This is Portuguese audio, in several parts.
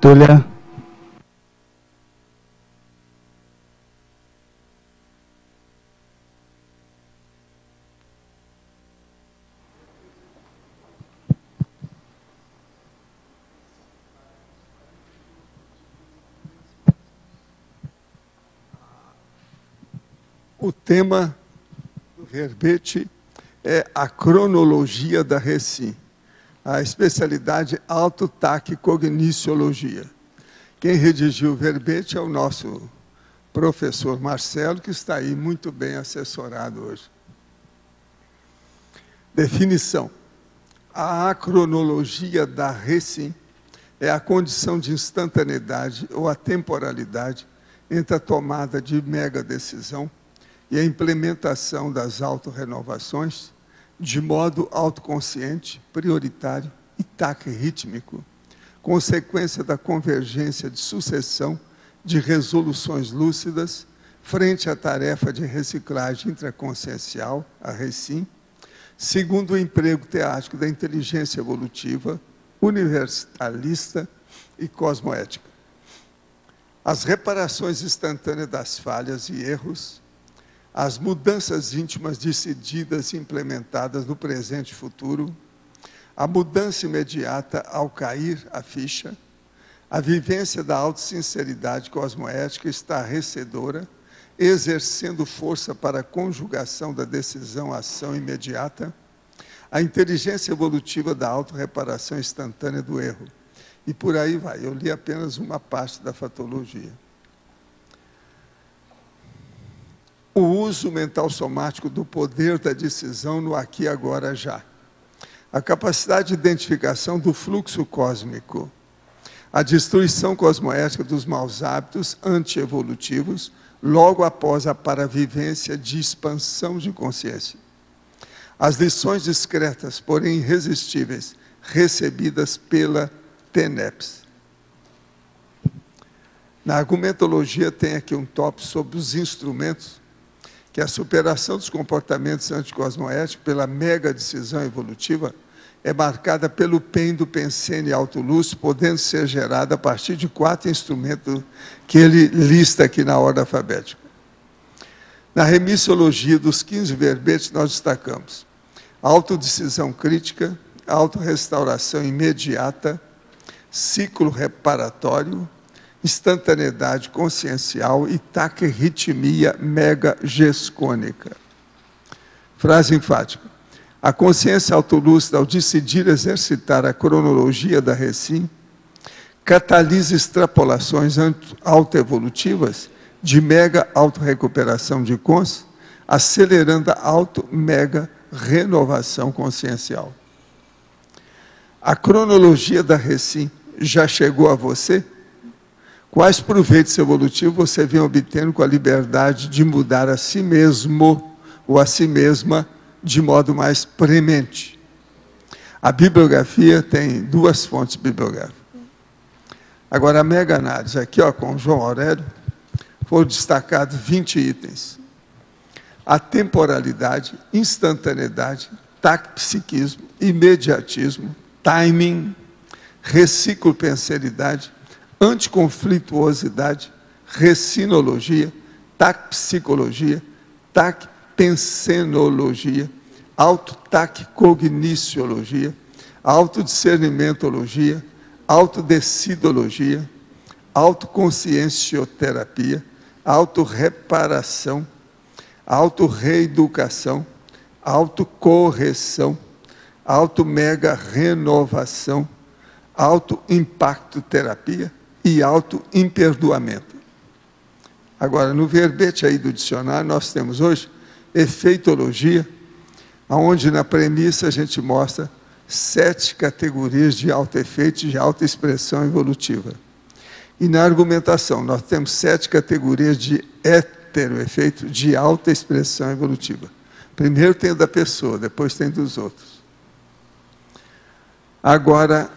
Túlia. O tema do verbete é a cronologia da Recim, a especialidade autotaquicogniciologia. Quem redigiu o verbete é o nosso professor Marcelo, que está aí muito bem assessorado hoje. Definição. A acronologia da Recim é a condição de instantaneidade ou atemporalidade entre a tomada de mega decisão e a implementação das autorrenovações de modo autoconsciente, prioritário e taquirrítmico, consequência da convergência de sucessão de resoluções lúcidas frente à tarefa de reciclagem intraconsciencial, a Recim, segundo o emprego teático da inteligência evolutiva, universalista e cosmoética. As reparações instantâneas das falhas e erros, as mudanças íntimas decididas e implementadas no presente e futuro, a mudança imediata ao cair a ficha, a vivência da autossinceridade cosmoética estarrecedora, exercendo força para a conjugação da decisão-ação imediata, a inteligência evolutiva da autorreparação instantânea do erro. E por aí vai. Eu li apenas uma parte da fatologia. O uso mental somático do poder da decisão no aqui, agora, já. A capacidade de identificação do fluxo cósmico. A destruição cosmoética dos maus hábitos antievolutivos logo após a paravivência de expansão de consciência. As lições discretas, porém irresistíveis, recebidas pela TENEPS. Na argumentologia tem aqui um tópico sobre os instrumentos que a superação dos comportamentos anticosmoéticos pela mega decisão evolutiva é marcada pelo PEN do Pensene Autoluz, podendo ser gerada a partir de 4 instrumentos que ele lista aqui na ordem alfabética. Na remissiologia dos 15 verbetes, nós destacamos autodecisão crítica, autorrestauração imediata, ciclo reparatório, instantaneidade consciencial e taquirritmia mega-gescônica. Frase enfática. A consciência autolúcida, ao decidir exercitar a cronologia da Recim, catalisa extrapolações autoevolutivas de mega-autorrecuperação de cons, acelerando a auto-mega-renovação consciencial. A cronologia da Recim já chegou a você? Quais proveitos evolutivos você vem obtendo com a liberdade de mudar a si mesmo ou a si mesma de modo mais premente? A bibliografia tem 2 fontes bibliográficas. Agora, a mega-análise, aqui ó, com João Aurélio, foram destacados 20 itens. A temporalidade, instantaneidade, tac-psiquismo, imediatismo, timing, reciclo-penseridade, anticonflituosidade, recinologia, tac-psicologia, tac-pensenologia, autotaquicogniciologia, autodiscernimentologia, autodecidologia, autoconsciencioterapia, autorreparação, autorreeducação, autocorreção, auto-mega-renovação, auto-impacto-terapia e auto-imperdoamento. Agora, no verbete aí do dicionário, nós temos hoje efeitologia, onde na premissa a gente mostra 7 categorias de auto-efeito e de auto-expressão evolutiva. E na argumentação, nós temos 7 categorias de heteroefeito de auto-expressão evolutiva. Primeiro tem o da pessoa, depois tem dos outros. Agora,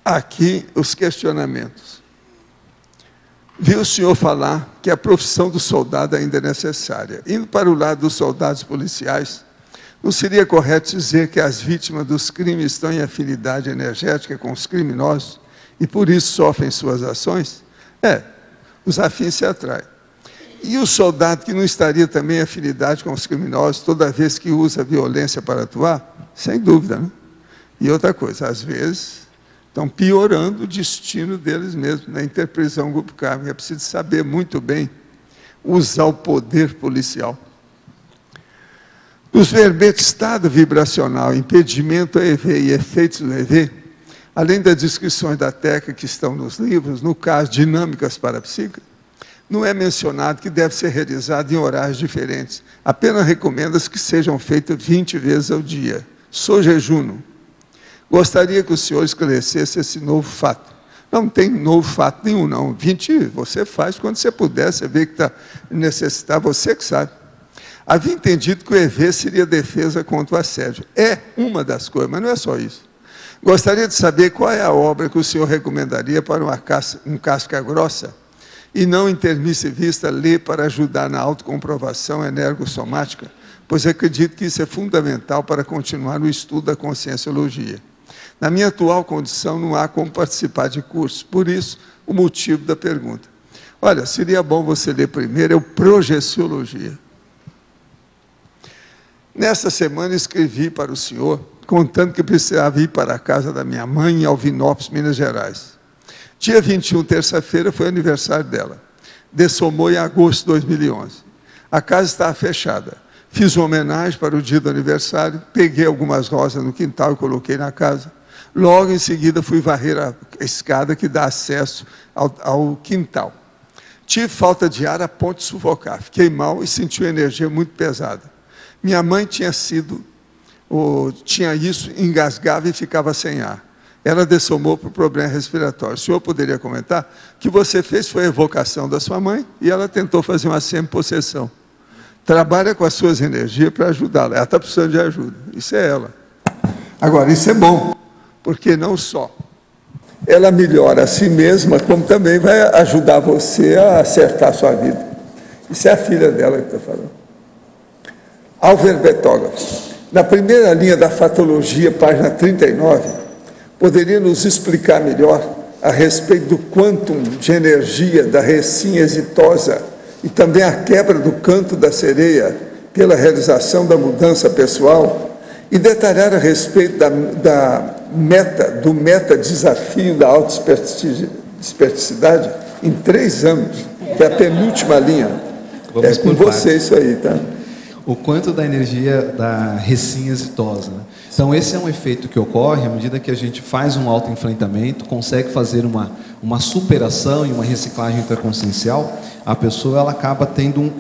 aqui os questionamentos. Viu o senhor falar que a profissão do soldado ainda é necessária. Indo para o lado dos soldados policiais, Não seria correto dizer que as vítimas dos crimes estão em afinidade energética com os criminosos e por isso sofrem suas ações? Os afins se atraem. E o soldado que não estaria também em afinidade com os criminosos toda vez que usa violência para atuar? Sem dúvida, né? E outra coisa, às vezes estão piorando o destino deles mesmos na interprisão grupo kármico. É preciso saber muito bem usar o poder policial. Os verbetes estado vibracional, impedimento EV e efeitos do EV, além das descrições da técnica que estão nos livros, no caso dinâmicas parapsíquicas, não é mencionado que deve ser realizado em horários diferentes. Apenas recomenda-se que sejam feitos 20 vezes ao dia. Sou jejuno. Gostaria que o senhor esclarecesse esse novo fato. Não tem novo fato nenhum, não. 20 você faz quando você puder, você vê que está necessitado, você que sabe. Havia entendido que o EV seria defesa contra o assédio. É uma das coisas, mas não é só isso. Gostaria de saber qual é a obra que o senhor recomendaria para um casca grossa e não intermissivista ler para ajudar na autocomprovação energossomática, pois acredito que isso é fundamental para continuar no estudo da conscienciologia. Na minha atual condição, não há como participar de cursos, por isso, o motivo da pergunta. Olha, seria bom você ler primeiro, é o Projeciologia. Nesta semana, escrevi para o senhor, contando que precisava ir para a casa da minha mãe, em Alvinópolis, Minas Gerais. Dia 21, terça-feira, foi o aniversário dela. Dessomou em agosto de 2011. A casa estava fechada. Fiz uma homenagem para o dia do aniversário, peguei algumas rosas no quintal e coloquei na casa. Logo em seguida, fui varrer a escada que dá acesso ao quintal. Tive falta de ar a ponto de sufocar. Fiquei mal e senti uma energia muito pesada. Minha mãe tinha isso, engasgava e ficava sem ar. Ela dessomou por problema respiratório. O senhor poderia comentar? O que você fez foi a evocação da sua mãe e ela tentou fazer uma semi-possessão. Trabalha com as suas energias para ajudá-la. Ela está precisando de ajuda. Isso é ela. Agora, isso é bom, porque não só ela melhora a si mesma, como também vai ajudar você a acertar a sua vida. Isso é a filha dela que está falando. Álvaro Betógrafo. Na primeira linha da Fatologia, página 39, poderia nos explicar melhor a respeito do quantum de energia da recinha exitosa e também a quebra do canto da sereia pela realização da mudança pessoal e detalhar a respeito do meta-desafio da autoesperticidade em 3 anos, que é a penúltima linha. Vamos com você isso aí, tá? O quanto da energia da recinha exitosa. Então, esse é um efeito que ocorre à medida que a gente faz um autoenfrentamento, consegue fazer uma superação e uma reciclagem intraconsciencial, a pessoa ela acaba tendo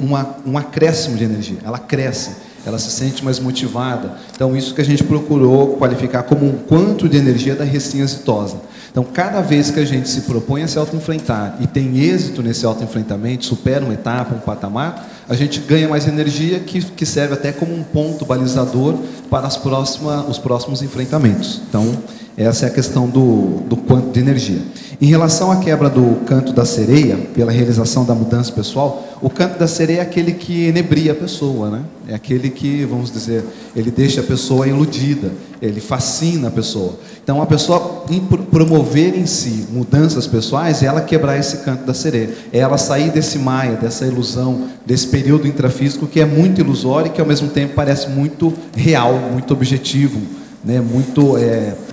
um acréscimo de energia, ela cresce, ela se sente mais motivada. Então, isso que a gente procurou qualificar como um quanto de energia da recinha exitosa. Então, cada vez que a gente se propõe a se autoenfrentar e tem êxito nesse autoenfrentamento, supera uma etapa, um patamar, a gente ganha mais energia que serve até como um ponto balizador para os próximos enfrentamentos. Então, essa é a questão do quanto de energia. Em relação à quebra do canto da sereia, pela realização da mudança pessoal, o canto da sereia é aquele que enebria a pessoa, né? É aquele que, vamos dizer, ele deixa a pessoa iludida, ele fascina a pessoa. Então, a pessoa promover em si mudanças pessoais é ela quebrar esse canto da sereia, é ela sair desse maia, dessa ilusão, desse período intrafísico que é muito ilusório e que ao mesmo tempo parece muito real, muito objetivo, né? Muito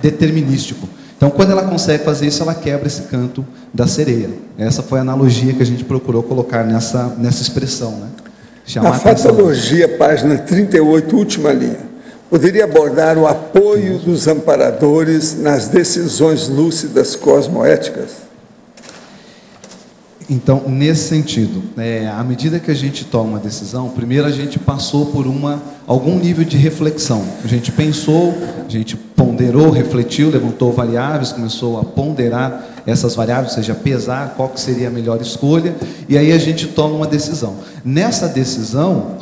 determinístico. Então, quando ela consegue fazer isso, ela quebra esse canto da sereia. Essa foi a analogia que a gente procurou colocar nessa expressão, né? Na Fatologia, página 38, última linha, poderia abordar o apoio dos amparadores nas decisões lúcidas cosmoéticas? Então, nesse sentido, à medida que a gente toma uma decisão, primeiro a gente passou por algum nível de reflexão. A gente pensou, a gente ponderou, refletiu, levantou variáveis, começou a ponderar essas variáveis, ou seja, pesar qual que seria a melhor escolha, e aí a gente toma uma decisão. Nessa decisão,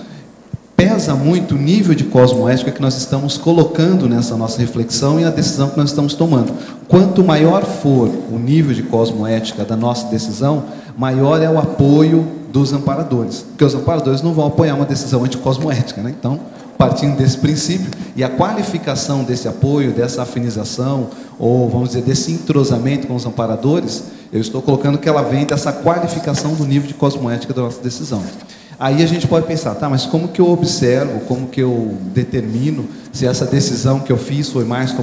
pesa muito o nível de cosmoética que nós estamos colocando nessa nossa reflexão e na decisão que nós estamos tomando. Quanto maior for o nível de cosmoética da nossa decisão, maior é o apoio dos amparadores, porque os amparadores não vão apoiar uma decisão anticosmoética, né? Então, partindo desse princípio, e a qualificação desse apoio, dessa afinização, ou vamos dizer, desse entrosamento com os amparadores, eu estou colocando que ela vem dessa qualificação do nível de cosmoética da nossa decisão. Aí a gente pode pensar, tá, mas como que eu observo, como que eu determino se essa decisão que eu fiz foi mais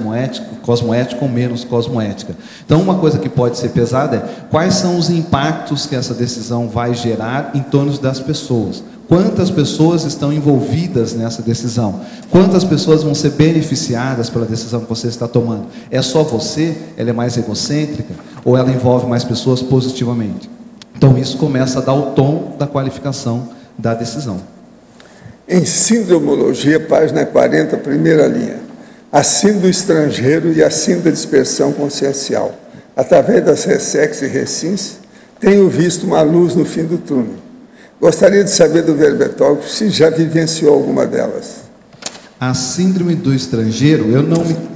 cosmoética ou menos cosmoética? Então, uma coisa que pode ser pesada é quais são os impactos que essa decisão vai gerar em torno das pessoas. Quantas pessoas estão envolvidas nessa decisão? Quantas pessoas vão ser beneficiadas pela decisão que você está tomando? É só você? Ela é mais egocêntrica? Ou ela envolve mais pessoas positivamente? Então, isso começa a dar o tom da qualificação da decisão. Em sindromologia, página 40, primeira linha. A síndrome do estrangeiro e a síndrome da dispersão consciencial. Através das ressex e recins, tenho visto uma luz no fim do túnel. Gostaria de saber do verbetógrafo se já vivenciou alguma delas. A síndrome do estrangeiro, eu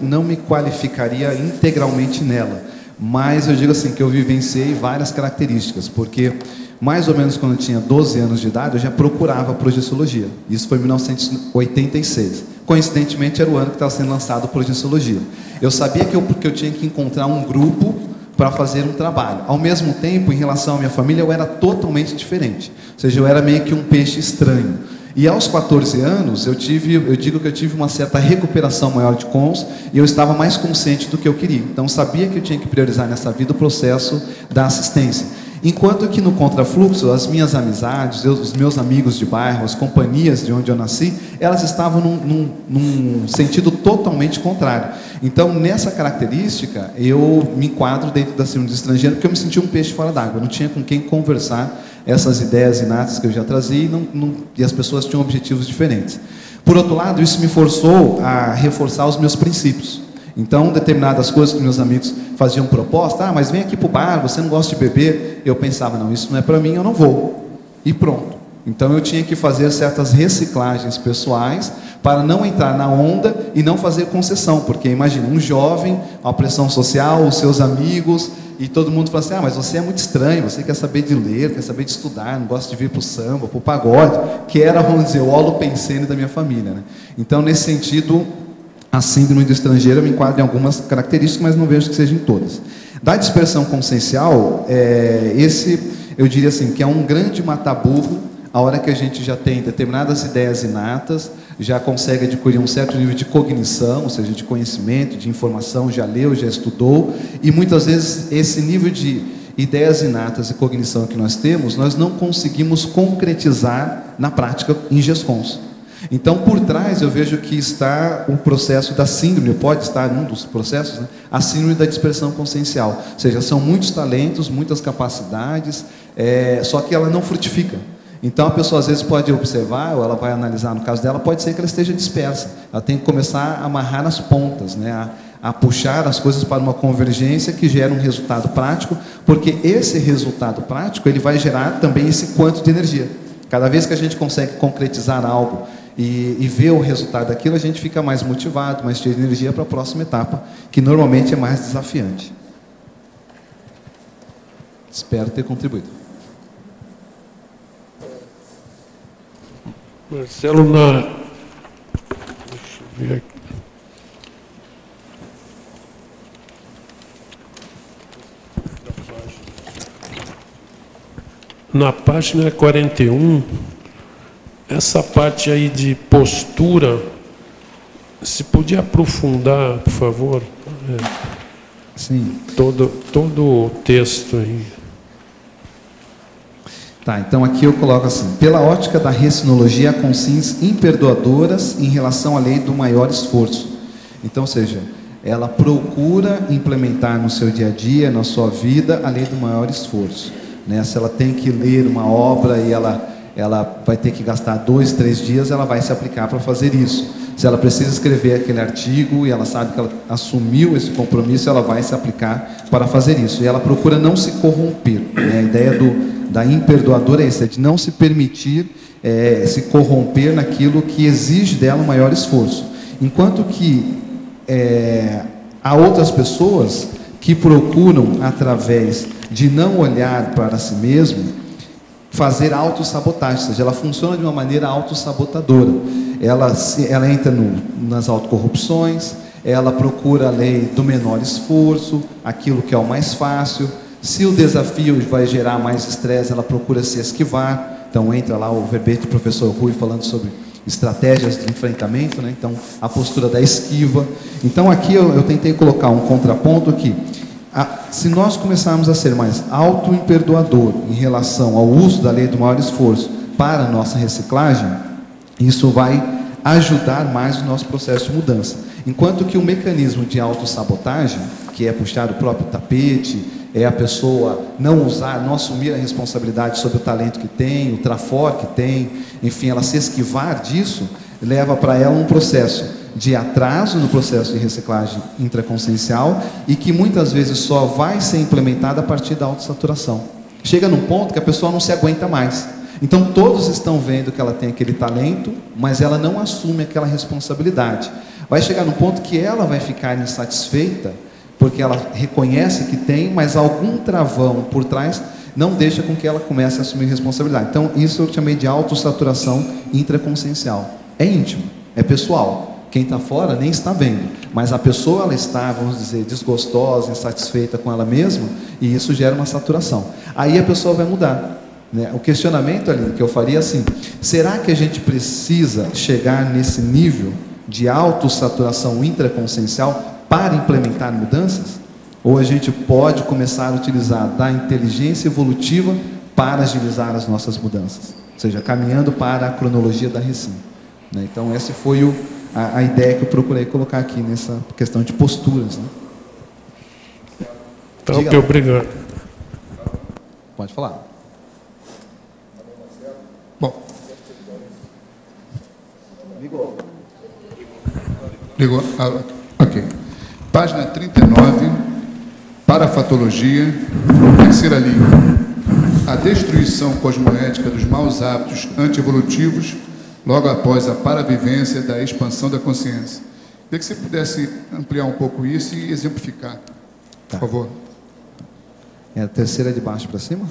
não me qualificaria integralmente nela, mas eu digo assim, que eu vivenciei várias características, porque mais ou menos quando eu tinha 12 anos de idade, eu já procurava projeciologia. Isso foi em 1986. Coincidentemente, era o ano que estava sendo lançado projeciologia. Eu sabia que eu tinha que encontrar um grupo para fazer um trabalho. Ao mesmo tempo, em relação à minha família, eu era totalmente diferente. Ou seja, eu era meio que um peixe estranho. E aos 14 anos, eu digo que eu tive uma certa recuperação maior de cons, e eu estava mais consciente do que eu queria. Então, sabia que eu tinha que priorizar nessa vida o processo da assistência. Enquanto que no contrafluxo, as minhas amizades, os meus amigos de bairro, as companhias de onde eu nasci, elas estavam num sentido totalmente contrário. Então, nessa característica, eu me enquadro dentro da síndrome do estrangeiro, porque eu me senti um peixe fora d'água. Eu não tinha com quem conversar essas ideias inatas que eu já trazia, e as pessoas tinham objetivos diferentes. Por outro lado, isso me forçou a reforçar os meus princípios. Então, determinadas coisas que meus amigos faziam proposta, mas vem aqui para o bar, você não gosta de beber, eu pensava, não, isso não é para mim, eu não vou, e pronto. Então, eu tinha que fazer certas reciclagens pessoais, para não entrar na onda e não fazer concessão, porque imagina, um jovem, a pressão social, os seus amigos, e todo mundo fala assim, mas você é muito estranho, você quer saber de ler, quer saber de estudar, não gosta de vir para o samba, para o pagode, que era, vamos dizer, o holopensene da minha família, né? Então, nesse sentido, a síndrome do estrangeiro me enquadra em algumas características, mas não vejo que sejam em todas. Da dispersão consciencial, eu diria assim, que é um grande mataburro, a hora que a gente já tem determinadas ideias inatas, já consegue adquirir um certo nível de cognição, ou seja, de conhecimento, de informação, já leu, já estudou, e muitas vezes esse nível de ideias inatas e cognição que nós temos, nós não conseguimos concretizar na prática em GESCONS. Então, por trás, eu vejo que está o processo da síndrome, pode estar um dos processos, né? A síndrome da dispersão consciencial. Ou seja, são muitos talentos, muitas capacidades, só que ela não frutifica. Então, a pessoa às vezes pode observar, ou ela vai analisar no caso dela, pode ser que ela esteja dispersa. Ela tem que começar a amarrar as pontas, né? A puxar as coisas para uma convergência que gera um resultado prático, porque esse resultado prático, ele vai gerar também esse quanto de energia. Cada vez que a gente consegue concretizar algo e ver o resultado daquilo, a gente fica mais motivado, mais cheio de energia para a próxima etapa, que normalmente é mais desafiante. Espero ter contribuído. Marcelo, deixa eu ver aqui. Na página 41, essa parte aí de postura, se podia aprofundar, por favor? Sim. Todo o texto aí. Tá, então aqui eu coloco assim, pela ótica da recinologia, há consciências imperdoadoras em relação à lei do maior esforço. Então, ou seja, ela procura implementar no seu dia a dia, na sua vida, a lei do maior esforço. Né? Se ela tem que ler uma obra e ela vai ter que gastar 2, 3 dias, ela vai se aplicar para fazer isso. Se ela precisa escrever aquele artigo e ela sabe que ela assumiu esse compromisso, ela vai se aplicar para fazer isso. E ela procura não se corromper. Né? A ideia da imperdoadora é essa, é de não se permitir se corromper naquilo que exige dela um maior esforço. Enquanto que há outras pessoas que procuram, através de não olhar para si mesmo, fazer autossabotagem, ou seja, ela funciona de uma maneira autossabotadora. Ela entra nas autocorrupções, ela procura a lei do menor esforço, aquilo que é o mais fácil. Se o desafio vai gerar mais estresse, ela procura se esquivar. Então entra lá o verbete do professor Rui falando sobre estratégias de enfrentamento, né? Então a postura da esquiva. Então aqui eu tentei colocar um contraponto que se nós começarmos a ser mais auto-imperdoador em relação ao uso da lei do maior esforço para a nossa reciclagem, isso vai ajudar mais o nosso processo de mudança. Enquanto que o mecanismo de autossabotagem, que é puxar o próprio tapete, é a pessoa não usar, não assumir a responsabilidade sobre o talento que tem, o trafor que tem, enfim, ela se esquivar disso, leva para ela um processo de atraso no processo de reciclagem intraconsciencial e que muitas vezes só vai ser implementada a partir da autossaturação. Chega num ponto que a pessoa não se aguenta mais. Então todos estão vendo que ela tem aquele talento, mas ela não assume aquela responsabilidade. Vai chegar num ponto que ela vai ficar insatisfeita, porque ela reconhece que tem, mas algum travão por trás não deixa com que ela comece a assumir responsabilidade. Então isso eu chamei de autossaturação intraconsciencial. É íntimo, é pessoal. Quem está fora nem está vendo, mas a pessoa ela está, vamos dizer, desgostosa, insatisfeita com ela mesma, e isso gera uma saturação. Aí a pessoa vai mudar, né? O questionamento ali que eu faria assim: será que a gente precisa chegar nesse nível de autossaturação intraconsciencial para implementar mudanças? Ou a gente pode começar a utilizar da inteligência evolutiva para agilizar as nossas mudanças? Ou seja, caminhando para a cronologia da Recim, né? Então esse foi a ideia que eu procurei colocar aqui nessa questão de posturas, né? Tá, ok, obrigado. Pode falar. Bom. Ligou? Ok. Página 39, parafatologia, terceira linha. A destruição cosmoética dos maus hábitos antievolutivos logo após a paravivência da expansão da consciência. Queria que você pudesse ampliar um pouco isso e exemplificar, por favor. É a terceira de baixo para cima?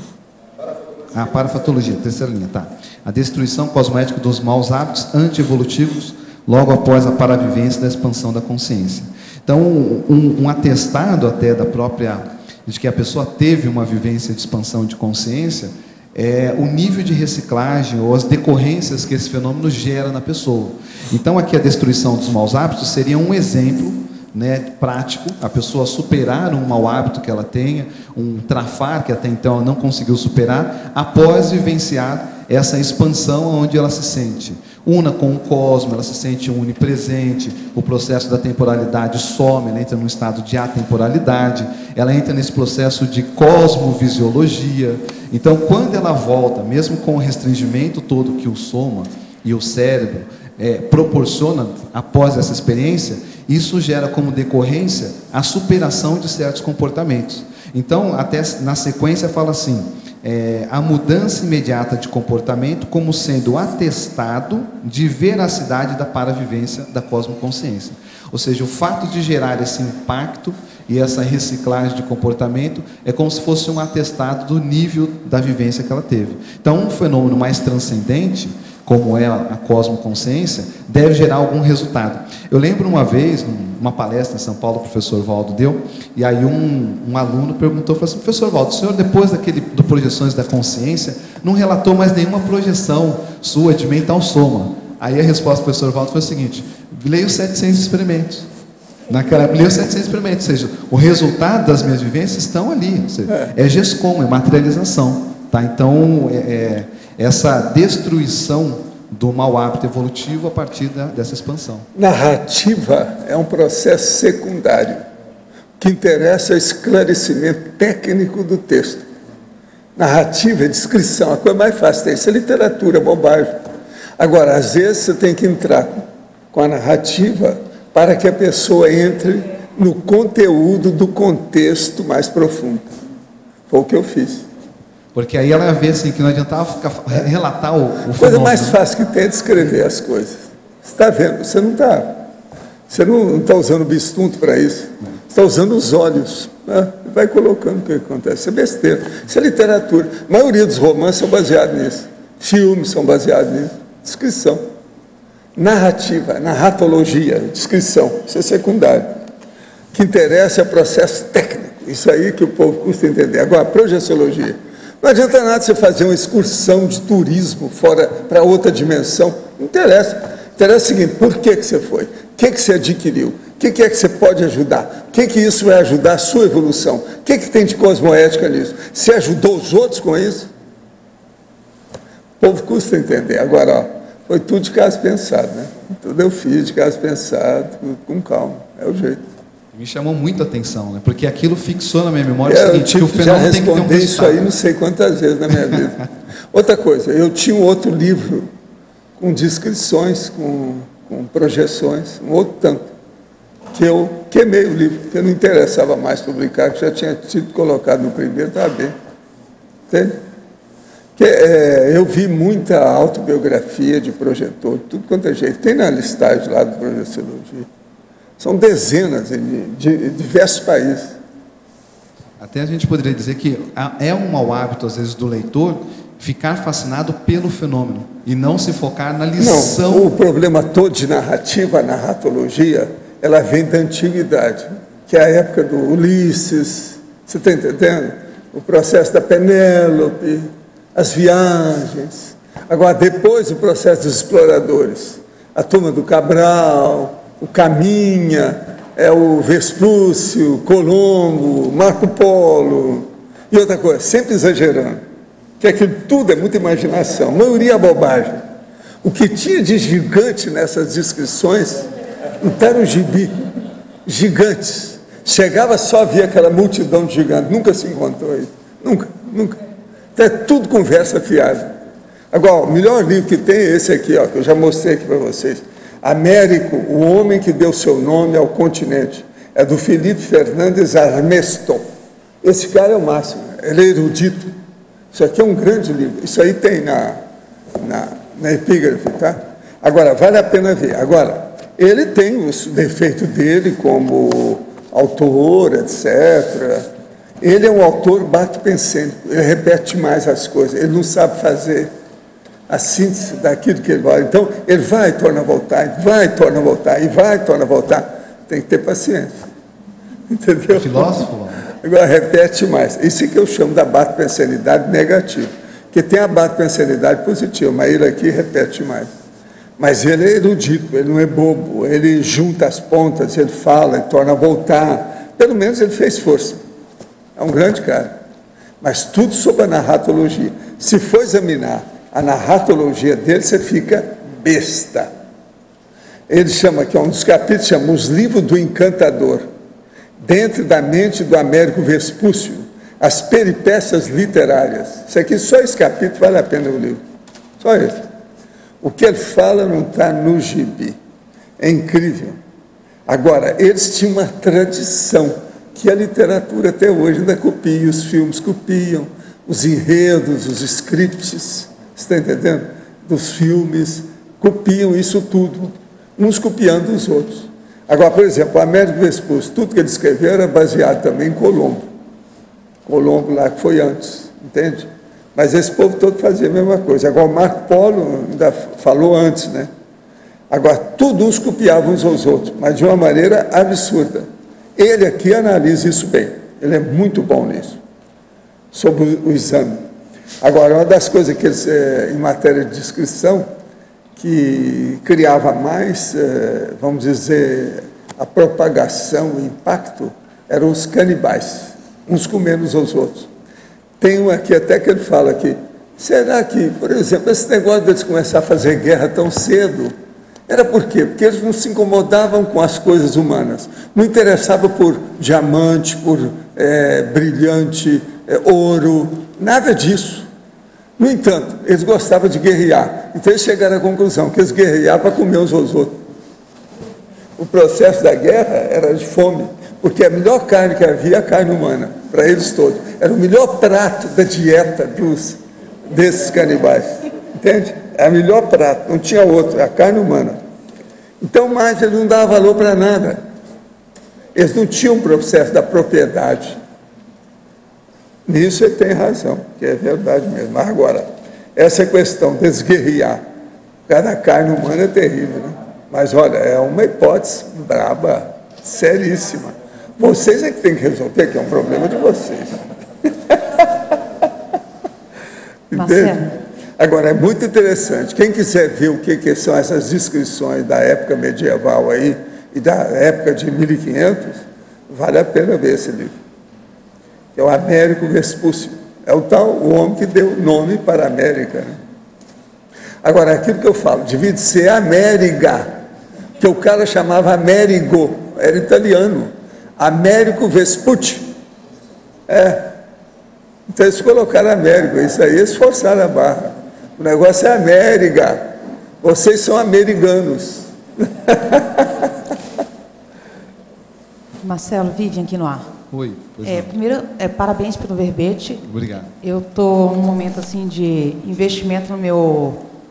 Parafatologia, terceira linha, tá. A destruição cosmoética dos maus hábitos antievolutivos logo após a paravivência da expansão da consciência. Então, um atestado até da própria, de que a pessoa teve uma vivência de expansão de consciência, o nível de reciclagem ou as decorrências que esse fenômeno gera na pessoa. Então, aqui a destruição dos maus hábitos seria um exemplo, né, prático, a pessoa superar um mau hábito que ela tenha, um trafar que até então ela não conseguiu superar, após vivenciar essa expansão onde ela se sente una com o cosmos, ela se sente onipresente, o processo da temporalidade some, ela entra num estado de atemporalidade, ela entra nesse processo de cosmovisiologia. Então, quando ela volta, mesmo com o restringimento todo que o soma e o cérebro proporciona após essa experiência, isso gera como decorrência a superação de certos comportamentos. Então, até na sequência fala assim: a mudança imediata de comportamento como sendo atestado de veracidade da paravivência da cosmoconsciência. Ou seja, o fato de gerar esse impacto e essa reciclagem de comportamento é como se fosse um atestado do nível da vivência que ela teve. Então, um fenômeno mais transcendente, como é a cosmoconsciência, deve gerar algum resultado. Eu lembro uma vez, numa palestra em São Paulo, o professor Valdo deu, e aí um aluno perguntou, falou assim: professor Valdo, o senhor depois do Projeções da Consciência, não relatou mais nenhuma projeção sua de mental soma? Aí a resposta do professor Valdo foi o seguinte: leia os 700 experimentos. Naquela época, leia os 700 experimentos, ou seja, o resultado das minhas vivências estão ali, ou seja, é GESCOM, é materialização. Tá? Então, essa destruição do mau hábito evolutivo a partir dessa expansão. Narrativa é um processo secundário. O que interessa é o esclarecimento técnico do texto. Narrativa é descrição, a coisa mais fácil isso é literatura, bobagem. Agora, às vezes você tem que entrar com a narrativa para que a pessoa entre no conteúdo do contexto mais profundo. Foi o que eu fiz. Porque aí ela vê assim, que não adiantava relatar o fenômeno. A coisa mais fácil que tem é descrever as coisas. Você está vendo? Você não está usando bistunto para isso. Você está usando os olhos, né? Vai colocando o que acontece. Isso é besteira. Isso é literatura. A maioria dos romances são baseados nisso. Filmes são baseados nisso. Descrição. Narrativa, narratologia, descrição. Isso é secundário. O que interessa é o processo técnico. Isso aí que o povo custa entender. Agora, projeciologia. Não adianta nada você fazer uma excursão de turismo fora para outra dimensão. Não interessa. Interessa o seguinte, por que você foi? O que você adquiriu? O que é que você pode ajudar? O que isso vai ajudar a sua evolução? O que tem de cosmoética nisso? Você ajudou os outros com isso? O povo custa entender. Agora, ó, foi tudo de caso pensado, né? Tudo eu fiz de caso pensado, com calma. É o jeito. Me chamou muito a atenção, né? Porque aquilo fixou na minha memória o seguinte, que o já fenômeno tem que ter um responder isso resultado. aí não sei quantas vezes na minha vida. Outra coisa, eu tinha um outro livro com descrições, com projeções, um outro tanto, que eu queimei o livro, porque não interessava mais publicar, que já tinha sido colocado no primeiro, estava bem. Entende? Eu vi muita autobiografia de projetor, tudo quanto é jeito. Tem na listagem lá do Projeciologia. São dezenas de diversos países. Até a gente poderia dizer que é um mau hábito, às vezes, do leitor ficar fascinado pelo fenômeno e não se focar na lição. Não, o problema todo de narrativa, a narratologia, ela vem da antiguidade, que é a época do Ulisses, você está entendendo? O processo da Penélope, as viagens. Agora, depois o processo dos exploradores, a turma do Cabral, o Caminha, o Vespúcio, Colombo, Marco Polo, e outra coisa, sempre exagerando, que aquilo tudo é muita imaginação, a maioria é bobagem. O que tinha de gigante nessas descrições, não está no gibi, gigantes. Chegava só via aquela multidão de gigantes, nunca se encontrou isso, nunca. Então é tudo conversa fiada. Agora, o melhor livro que tem é esse aqui, ó, que eu já mostrei aqui para vocês. Américo, o homem que deu seu nome ao continente. É do Felipe Fernandes Armesto. Esse cara é o máximo, ele é erudito. Isso aqui é um grande livro. Isso aí tem na epígrafe, tá? Agora, vale a pena ver. Agora, ele tem os defeitos dele como autor, etc. Ele é um autor bato-pensênico, ele repete mais as coisas, ele não sabe fazer a síntese daquilo que ele vai. Então, ele vai e torna a voltar, vai e torna a voltar, e vai e torna a voltar. Tem que ter paciência. Entendeu? Filósofo? Agora, repete mais. Isso que eu chamo da bato-pensenidade negativa. Porque tem a bato-pensenidade positiva, mas ele aqui repete mais. Mas ele é erudito, ele não é bobo, ele junta as pontas, ele fala, ele torna a voltar. Pelo menos ele fez força. É um grande cara. Mas tudo sobre a narratologia. Se for examinar a narratologia dele, você fica besta. Ele chama aqui, um dos capítulos chama Os Livros do Encantador. Dentro da mente do Américo Vespúcio, as peripécias literárias. Isso aqui, só esse capítulo vale a pena o livro. Só esse. O que ele fala não está no gibi. É incrível. Agora, eles tinham uma tradição que a literatura até hoje ainda copia, os filmes copiam, os enredos, os scripts, você está entendendo? Dos filmes, copiam isso tudo, uns copiando os outros. Agora, por exemplo, o Américo Vespúcio, tudo que ele escreveu era baseado também em Colombo. Colombo lá que foi antes, entende? Mas esse povo todo fazia a mesma coisa. Agora, o Marco Polo ainda falou antes, né? Agora, tudo uns copiavam uns aos outros, mas de uma maneira absurda. Ele aqui analisa isso bem, ele é muito bom nisso, sobre o exame. Agora, uma das coisas que eles, em matéria de descrição, que criava mais, vamos dizer, a propagação, o impacto, eram os canibais, uns comendo uns aos outros. Tem um aqui até que ele fala aqui, será que, por exemplo, esse negócio deles começar a fazer guerra tão cedo, era por quê? Porque eles não se incomodavam com as coisas humanas, não interessavam por diamante, por brilhante, ouro, nada disso. No entanto, eles gostavam de guerrear, então eles chegaram à conclusão que eles guerreavam para comer uns aos outros. O processo da guerra era de fome, porque a melhor carne que havia, a carne humana, para eles todos. Era o melhor prato da dieta desses canibais, entende? É o melhor prato, não tinha outro, a carne humana. Então, mais ele não dava valor para nada. Eles não tinham um processo da propriedade. Nisso ele tem razão, que é verdade mesmo. Mas agora, essa questão de desguerrear cada carne humana é terrível, né? Mas olha, é uma hipótese braba, seríssima. Vocês é que tem que resolver, que é um problema de vocês. Entende? Agora, é muito interessante. Quem quiser ver o que são essas descrições da época medieval aí, e da época de 1500, vale a pena ver esse livro. Que é o Américo Vespúcio. É o homem que deu nome para a América, né? Agora, aquilo que eu falo, devia ser América, que o cara chamava Amerigo, era italiano. Américo Vespucci. Então eles colocaram Américo, isso aí eles forçaram a barra. O negócio é América. Vocês são americanos. Marcelo, Vivian aqui no ar. Oi. Primeiro, parabéns pelo verbete. Obrigado. Eu estou num momento assim de investimento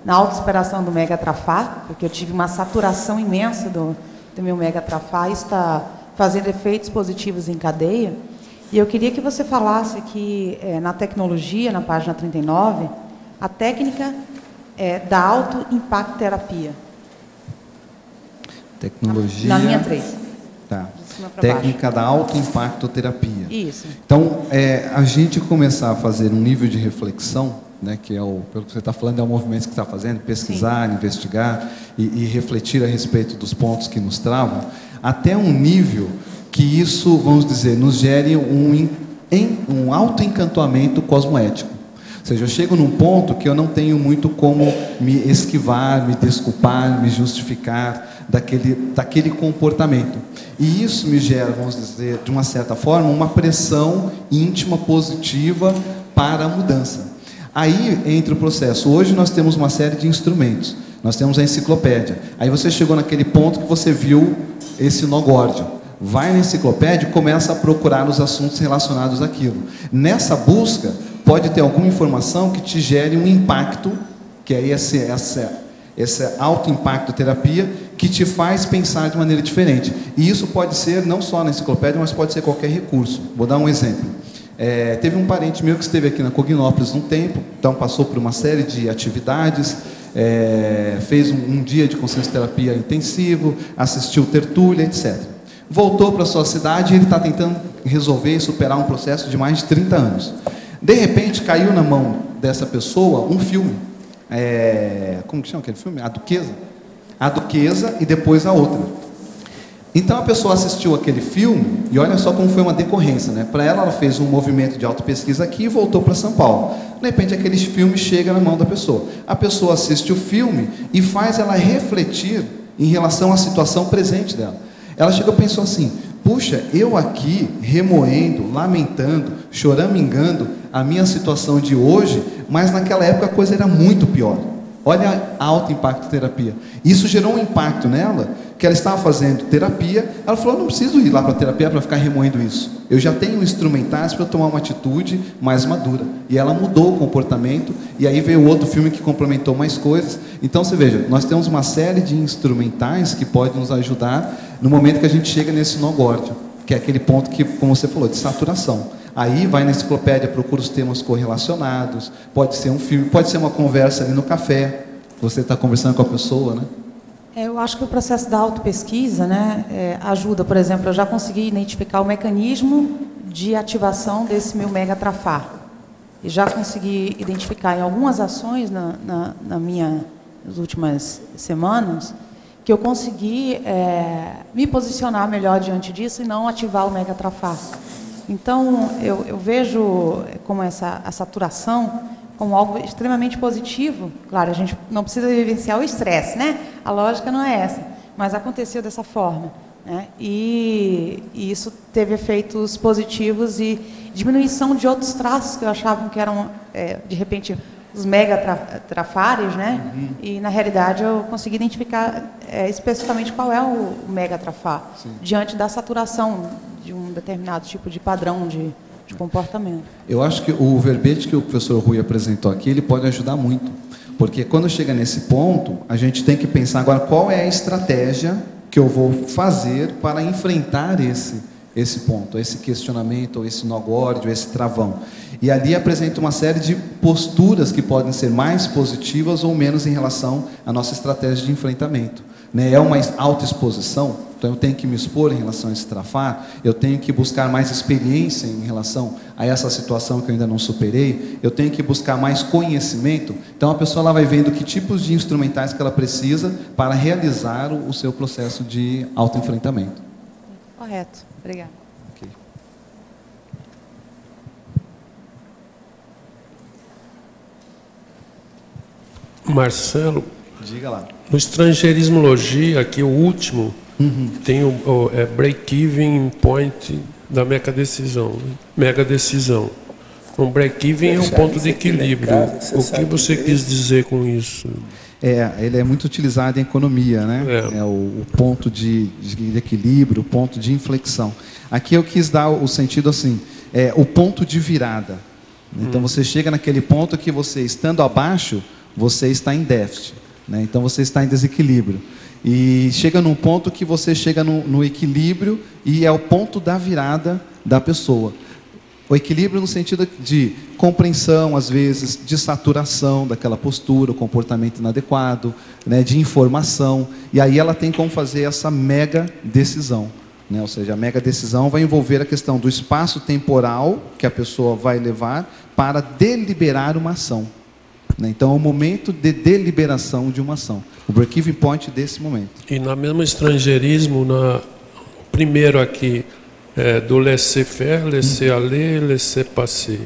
na autossuperação do Mega Trafar, porque eu tive uma saturação imensa do meu Mega Trafar, e está fazendo efeitos positivos em cadeia. E eu queria que você falasse aqui, na tecnologia, na página 39, a técnica da auto-impacto-terapia. Tecnologia... Na linha 3. Tá. Técnica da auto-impacto-terapia. Isso. Então, a gente começar a fazer um nível de reflexão, né, que pelo que você está falando, é o movimento que está fazendo, pesquisar, Sim. investigar e refletir a respeito dos pontos que nos travam, até um nível que isso, vamos dizer, nos gere um autoencantamento cosmoético. Ou seja, eu chego num ponto que eu não tenho muito como me esquivar, me desculpar, me justificar daquele comportamento. E isso me gera, vamos dizer, de uma certa forma, uma pressão íntima positiva para a mudança. Aí entra o processo. Hoje nós temos uma série de instrumentos. Nós temos a enciclopédia. Aí você chegou naquele ponto que você viu esse nó górdio. Vai na enciclopédia e começa a procurar os assuntos relacionados àquilo. Nessa busca, pode ter alguma informação que te gere um impacto, que é essa auto-impacto terapia, que te faz pensar de maneira diferente. E isso pode ser não só na enciclopédia, mas pode ser qualquer recurso. Vou dar um exemplo. Teve um parente meu que esteve aqui na Cognópolis um tempo, então passou por uma série de atividades, fez um dia de consciencioterapia intensivo, assistiu tertúlia, etc. Voltou para a sua cidade e ele está tentando resolver e superar um processo de mais de 30 anos. De repente, caiu na mão dessa pessoa um filme. Como que chama aquele filme? A Duquesa. A Duquesa e depois a outra. Então a pessoa assistiu aquele filme e olha só como foi uma decorrência, né? Para ela fez um movimento de autopesquisa aqui e voltou para São Paulo. De repente aquele filme chega na mão da pessoa. A pessoa assiste o filme e faz ela refletir em relação à situação presente dela. Ela chegou e pensou assim: puxa, eu aqui remoendo, lamentando, choramingando a minha situação de hoje, mas naquela época a coisa era muito pior. Olha a auto-impacto terapia. Isso gerou um impacto nela, que ela estava fazendo terapia. Ela falou: eu não preciso ir lá para a terapia para ficar remoendo isso. Eu já tenho instrumentais para eu tomar uma atitude mais madura. E ela mudou o comportamento, e aí veio outro filme que complementou mais coisas. Então, você veja, nós temos uma série de instrumentais que podem nos ajudar no momento que a gente chega nesse nó górdio, que é aquele ponto que, como você falou, de saturação. Aí vai na enciclopédia, procura os temas correlacionados, pode ser um filme, pode ser uma conversa ali no café, você está conversando com a pessoa, né? Eu acho que o processo da autopesquisa, né, ajuda. Por exemplo, eu já consegui identificar o mecanismo de ativação desse meu mega trafar. E já consegui identificar em algumas ações nas últimas semanas, que eu consegui me posicionar melhor diante disso e não ativar o mega trafar. Então, eu vejo como a saturação como algo extremamente positivo. Claro, a gente não precisa vivenciar o estresse, né? A lógica não é essa, mas aconteceu dessa forma, né? E isso teve efeitos positivos e diminuição de outros traços que eu achava que eram, de repente, os mega trafares, né? Uhum. E, na realidade, eu consegui identificar especificamente qual é o mega trafar, diante da saturação de um determinado tipo de padrão de comportamento. Eu acho que o verbete que o professor Rui apresentou aqui, ele pode ajudar muito, porque quando chega nesse ponto, a gente tem que pensar agora qual é a estratégia que eu vou fazer para enfrentar esse ponto, esse questionamento, ou esse nó górdio, esse travão. E ali apresenta uma série de posturas que podem ser mais positivas ou menos em relação à nossa estratégia de enfrentamento. Né? É uma autoexposição, então eu tenho que me expor em relação a esse trafar, eu tenho que buscar mais experiência em relação a essa situação que eu ainda não superei, eu tenho que buscar mais conhecimento. Então a pessoa ela vai vendo que tipos de instrumentais que ela precisa para realizar o seu processo de autoenfrentamento. Correto. Obrigada. Okay. Marcelo, diga lá. No estrangeirismologia, aqui o último, tem o break-even point da megadecisão. Megadecisão. Um break-even é um ponto de equilíbrio. O que você quis dizer com isso? Ele é muito utilizado em economia, né? É o ponto de equilíbrio, o ponto de inflexão. Aqui eu quis dar o sentido assim, o ponto de virada. Então você chega naquele ponto que você, estando abaixo, você está em déficit, né? Então você está em desequilíbrio. E chega num ponto que você chega no equilíbrio e é o ponto da virada da pessoa. O equilíbrio no sentido de compreensão, às vezes, de saturação daquela postura, o comportamento inadequado, né, de informação. E aí ela tem como fazer essa mega decisão. Né? Ou seja, a mega decisão vai envolver a questão do espaço temporal que a pessoa vai levar para deliberar uma ação. Né? Então, é o momento de deliberação de uma ação. O break-even point desse momento. E na mesma estrangeirismo, primeiro aqui, do laissez-faire, laissez-aller, laissez-passer.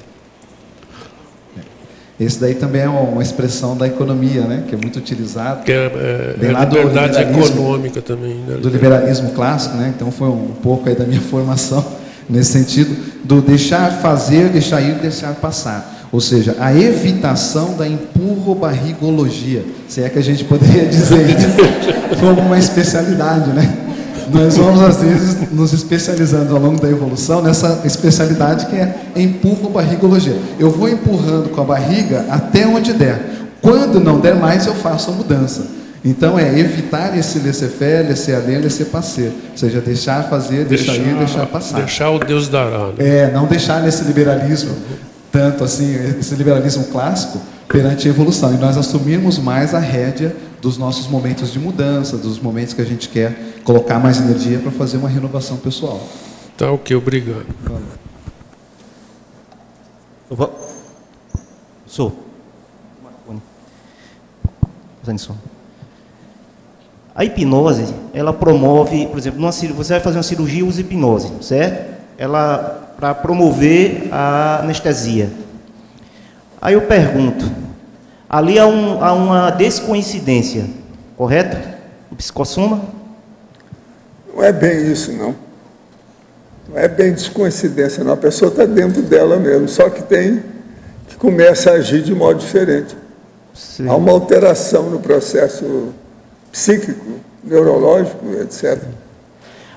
Esse daí também é uma expressão da economia, né? Que é muito utilizado. Que é liberdade econômica também. Né? Do liberalismo clássico, né? Então foi um pouco aí da minha formação nesse sentido, do deixar fazer, deixar ir, deixar passar. Ou seja, a evitação da empurro-barrigologia, se é que a gente poderia dizer isso, como uma especialidade, né? Nós vamos, às vezes, nos especializando ao longo da evolução nessa especialidade que é empurro-barrigologia. Eu vou empurrando com a barriga até onde der. Quando não der mais, eu faço a mudança. Então, é evitar esse laissez-faire, laissez-aller, laissez-passer. Ou seja, deixar fazer, deixar ir, deixar passar. Deixar o Deus dará. Né? Não deixar nesse liberalismo, tanto assim, esse liberalismo clássico, perante a evolução. E nós assumirmos mais a rédea dos nossos momentos de mudança, dos momentos que a gente quer colocar mais energia para fazer uma renovação pessoal. Tá ok, obrigado. A hipnose, ela promove, por exemplo, você vai fazer uma cirurgia, usa hipnose, certo? Ela para promover a anestesia. Aí eu pergunto, ali há uma descoincidência, correto? O psicossoma? Não é bem isso, não. Não é bem descoincidência, não. A pessoa está dentro dela mesmo, só que tem que começa a agir de modo diferente. Sim. Há uma alteração no processo psíquico, neurológico, etc.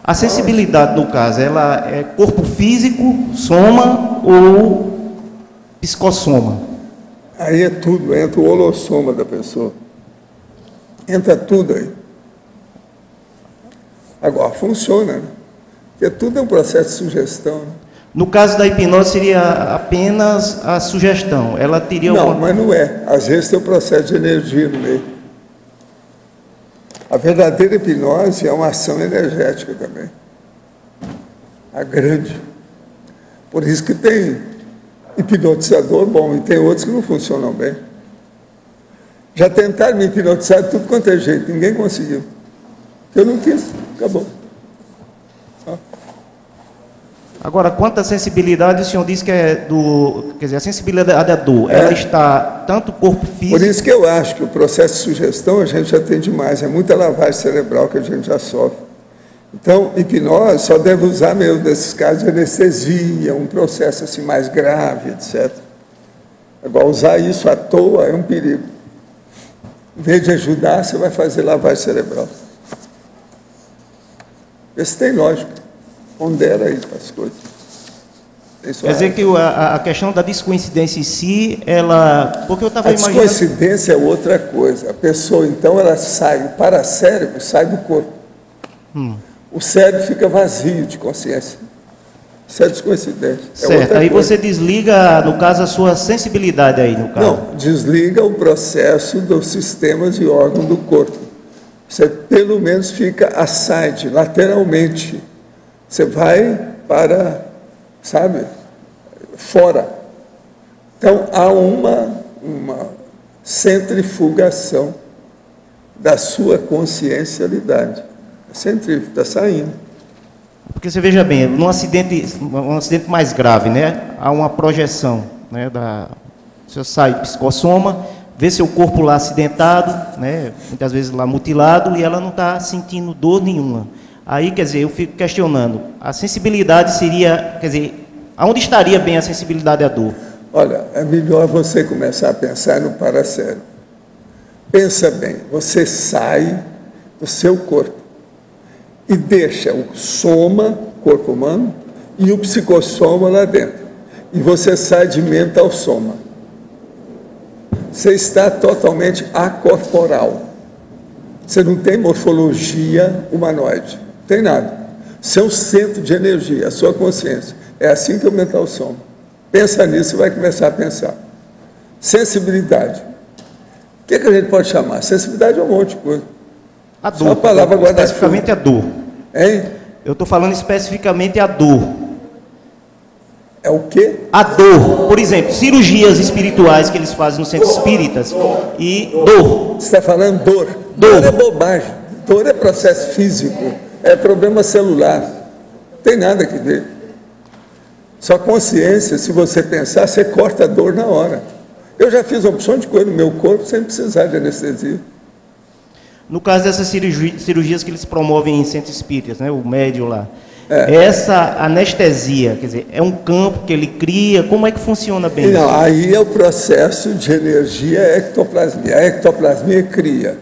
A sensibilidade, no caso, ela é corpo físico, soma ou psicossoma? Aí é tudo, entra o holossoma da pessoa. Entra tudo aí. Agora, funciona, né? Porque tudo é um processo de sugestão. Né? No caso da hipnose, seria apenas a sugestão. Ela teria Não, mas não é. Às vezes tem um processo de energia no meio. A verdadeira hipnose é uma ação energética também. A grande. Por isso que tem hipnotizador bom e tem outros que não funcionam bem. Já tentaram me hipnotizar de tudo quanto é jeito, ninguém conseguiu. Eu não quis, acabou. Agora, quanto à sensibilidade, o senhor disse que é quer dizer, a sensibilidade da dor, ela está tanto corpo físico... Por isso que eu acho que o processo de sugestão a gente já tem demais, é muita lavagem cerebral que a gente já sofre. Então, hipnose só deve usar mesmo nesses casos de anestesia, um processo assim mais grave, etc. Agora, usar isso à toa é um perigo. Em vez de ajudar, você vai fazer lavagem cerebral. Esse tem lógica. Pondera aí as coisas. Quer dizer que a questão da descoincidência em si, ela... Porque eu estava imaginando... A descoincidência é outra coisa. A pessoa, então, ela sai, o paracérebro sai do corpo. O cérebro fica vazio de consciência. Isso é descoincidência. Certo, aí você desliga, no caso, a sua sensibilidade aí, no caso. Não, desliga o processo dos sistemas e órgãos do corpo. Você, pelo menos, fica aside, lateralmente. Você vai para, sabe, fora. Então, há uma centrifugação da sua consciencialidade. A centrífuga está saindo. Porque você veja bem, num acidente mais grave, né, há uma projeção, né, você sai psicossoma, vê seu corpo lá acidentado, né, muitas vezes lá mutilado, e ela não está sentindo dor nenhuma. Aí, quer dizer, eu fico questionando, a sensibilidade seria, quer dizer, aonde estaria bem a sensibilidade à dor? Olha, é melhor você começar a pensar no paracérebro. Pensa bem, você sai do seu corpo e deixa o soma, corpo humano, e o psicossoma lá dentro. E você sai de mental soma. Você está totalmente acorporal. Você não tem morfologia humanoide. Não tem nada. Você é um centro de energia, a sua consciência. É assim que é o mental soma. Pensa nisso e vai começar a pensar. Sensibilidade. O que a gente pode chamar? Sensibilidade é um monte de coisa. A dor. Só a palavra guarda-chuva. Especificamente a dor. Hein? Eu estou falando especificamente a dor. É o quê? A dor. Por exemplo, cirurgias espirituais que eles fazem nos centros espíritas. E dor. Você está falando dor. Dor é bobagem. Dor é processo físico. É problema celular. Não tem nada que ver. Sua consciência, se você pensar, você corta a dor na hora. Eu já fiz opção de coisa no meu corpo sem precisar de anestesia. No caso dessas cirurgias que eles promovem em centros espíritas, né, o médium lá, essa anestesia, quer dizer, é um campo que ele cria, como é que funciona bem isso? Não, aí é o processo de energia ectoplasmia. A ectoplasmia cria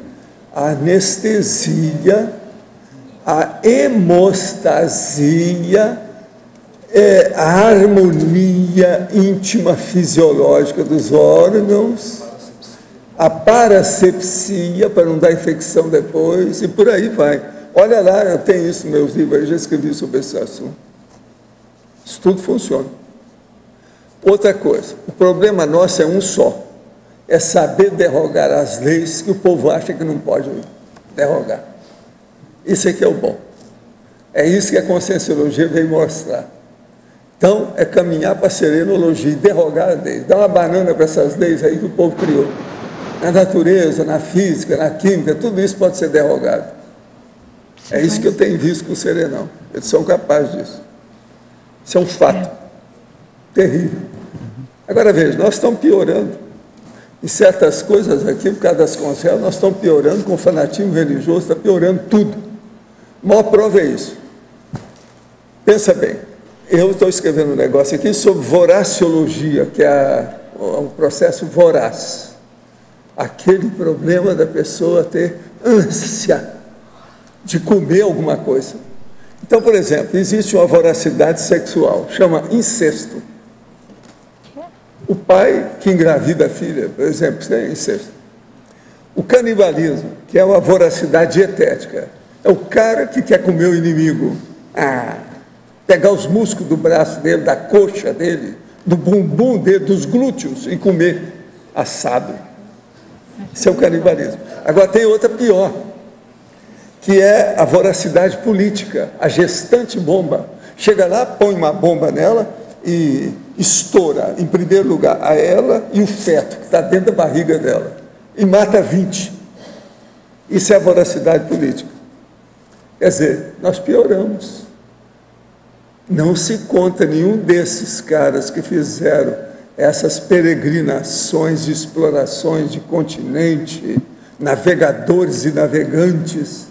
a anestesia, a hemostasia, a harmonia íntima fisiológica dos órgãos, a parasepsia, para não dar infecção depois, e por aí vai. Olha lá, eu tenho isso nos meus livros, eu já escrevi sobre esse assunto. Isso tudo funciona. Outra coisa, o problema nosso é um só, é saber derrogar as leis que o povo acha que não pode derrogar. Isso aqui é o bom. É isso que a Conscienciologia veio mostrar. Então, é caminhar para a serenologia e derrogar as leis. Dá uma banana para essas leis aí que o povo criou. Na natureza, na física, na química, tudo isso pode ser derrogado. É isso que eu tenho visto com o Serenão. Eles são capazes disso. Isso é um fato terrível. Agora veja, nós estamos piorando. Em certas coisas aqui, por causa das consciências, nós estamos piorando com o fanatismo religioso, está piorando tudo. A maior prova é isso. Pensa bem, eu estou escrevendo um negócio aqui sobre voraciologia, que é um processo voraz. Aquele problema da pessoa ter ânsia de comer alguma coisa. Então, por exemplo, existe uma voracidade sexual, chama incesto. O pai que engravida a filha, por exemplo, isso é incesto. O canibalismo, que é uma voracidade dietética, é o cara que quer comer o inimigo. Pegar os músculos do braço dele, da coxa dele, do bumbum dele, dos glúteos e comer assado. Isso é o canibalismo. Agora tem outra pior, que é a voracidade política, a gestante bomba. Chega lá, põe uma bomba nela e estoura, em primeiro lugar, a ela e o feto, que está dentro da barriga dela, e mata 20. Isso é a voracidade política. Quer dizer, nós pioramos. Não se conta nenhum desses caras que fizeram essas peregrinações de explorações de continente, navegadores e navegantes.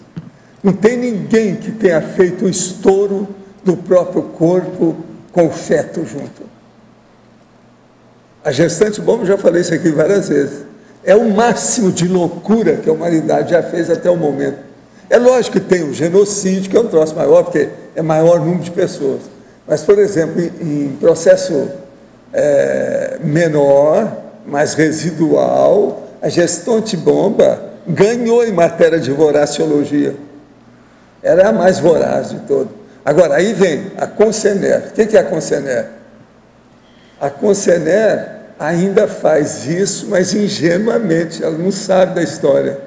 Não tem ninguém que tenha feito o estouro do próprio corpo com o feto junto. A gestante bomba, já falei isso aqui várias vezes, é o máximo de loucura que a humanidade já fez até o momento. É lógico que tem o genocídio, que é um troço maior, porque é maior número de pessoas. Mas, por exemplo, em processo menor, mais residual, a gestante bomba ganhou em matéria de voraciologia. Ela é a mais voraz de todas. Agora, aí vem a Concener. O que é a Concener? A Concener ainda faz isso, mas ingenuamente, ela não sabe da história.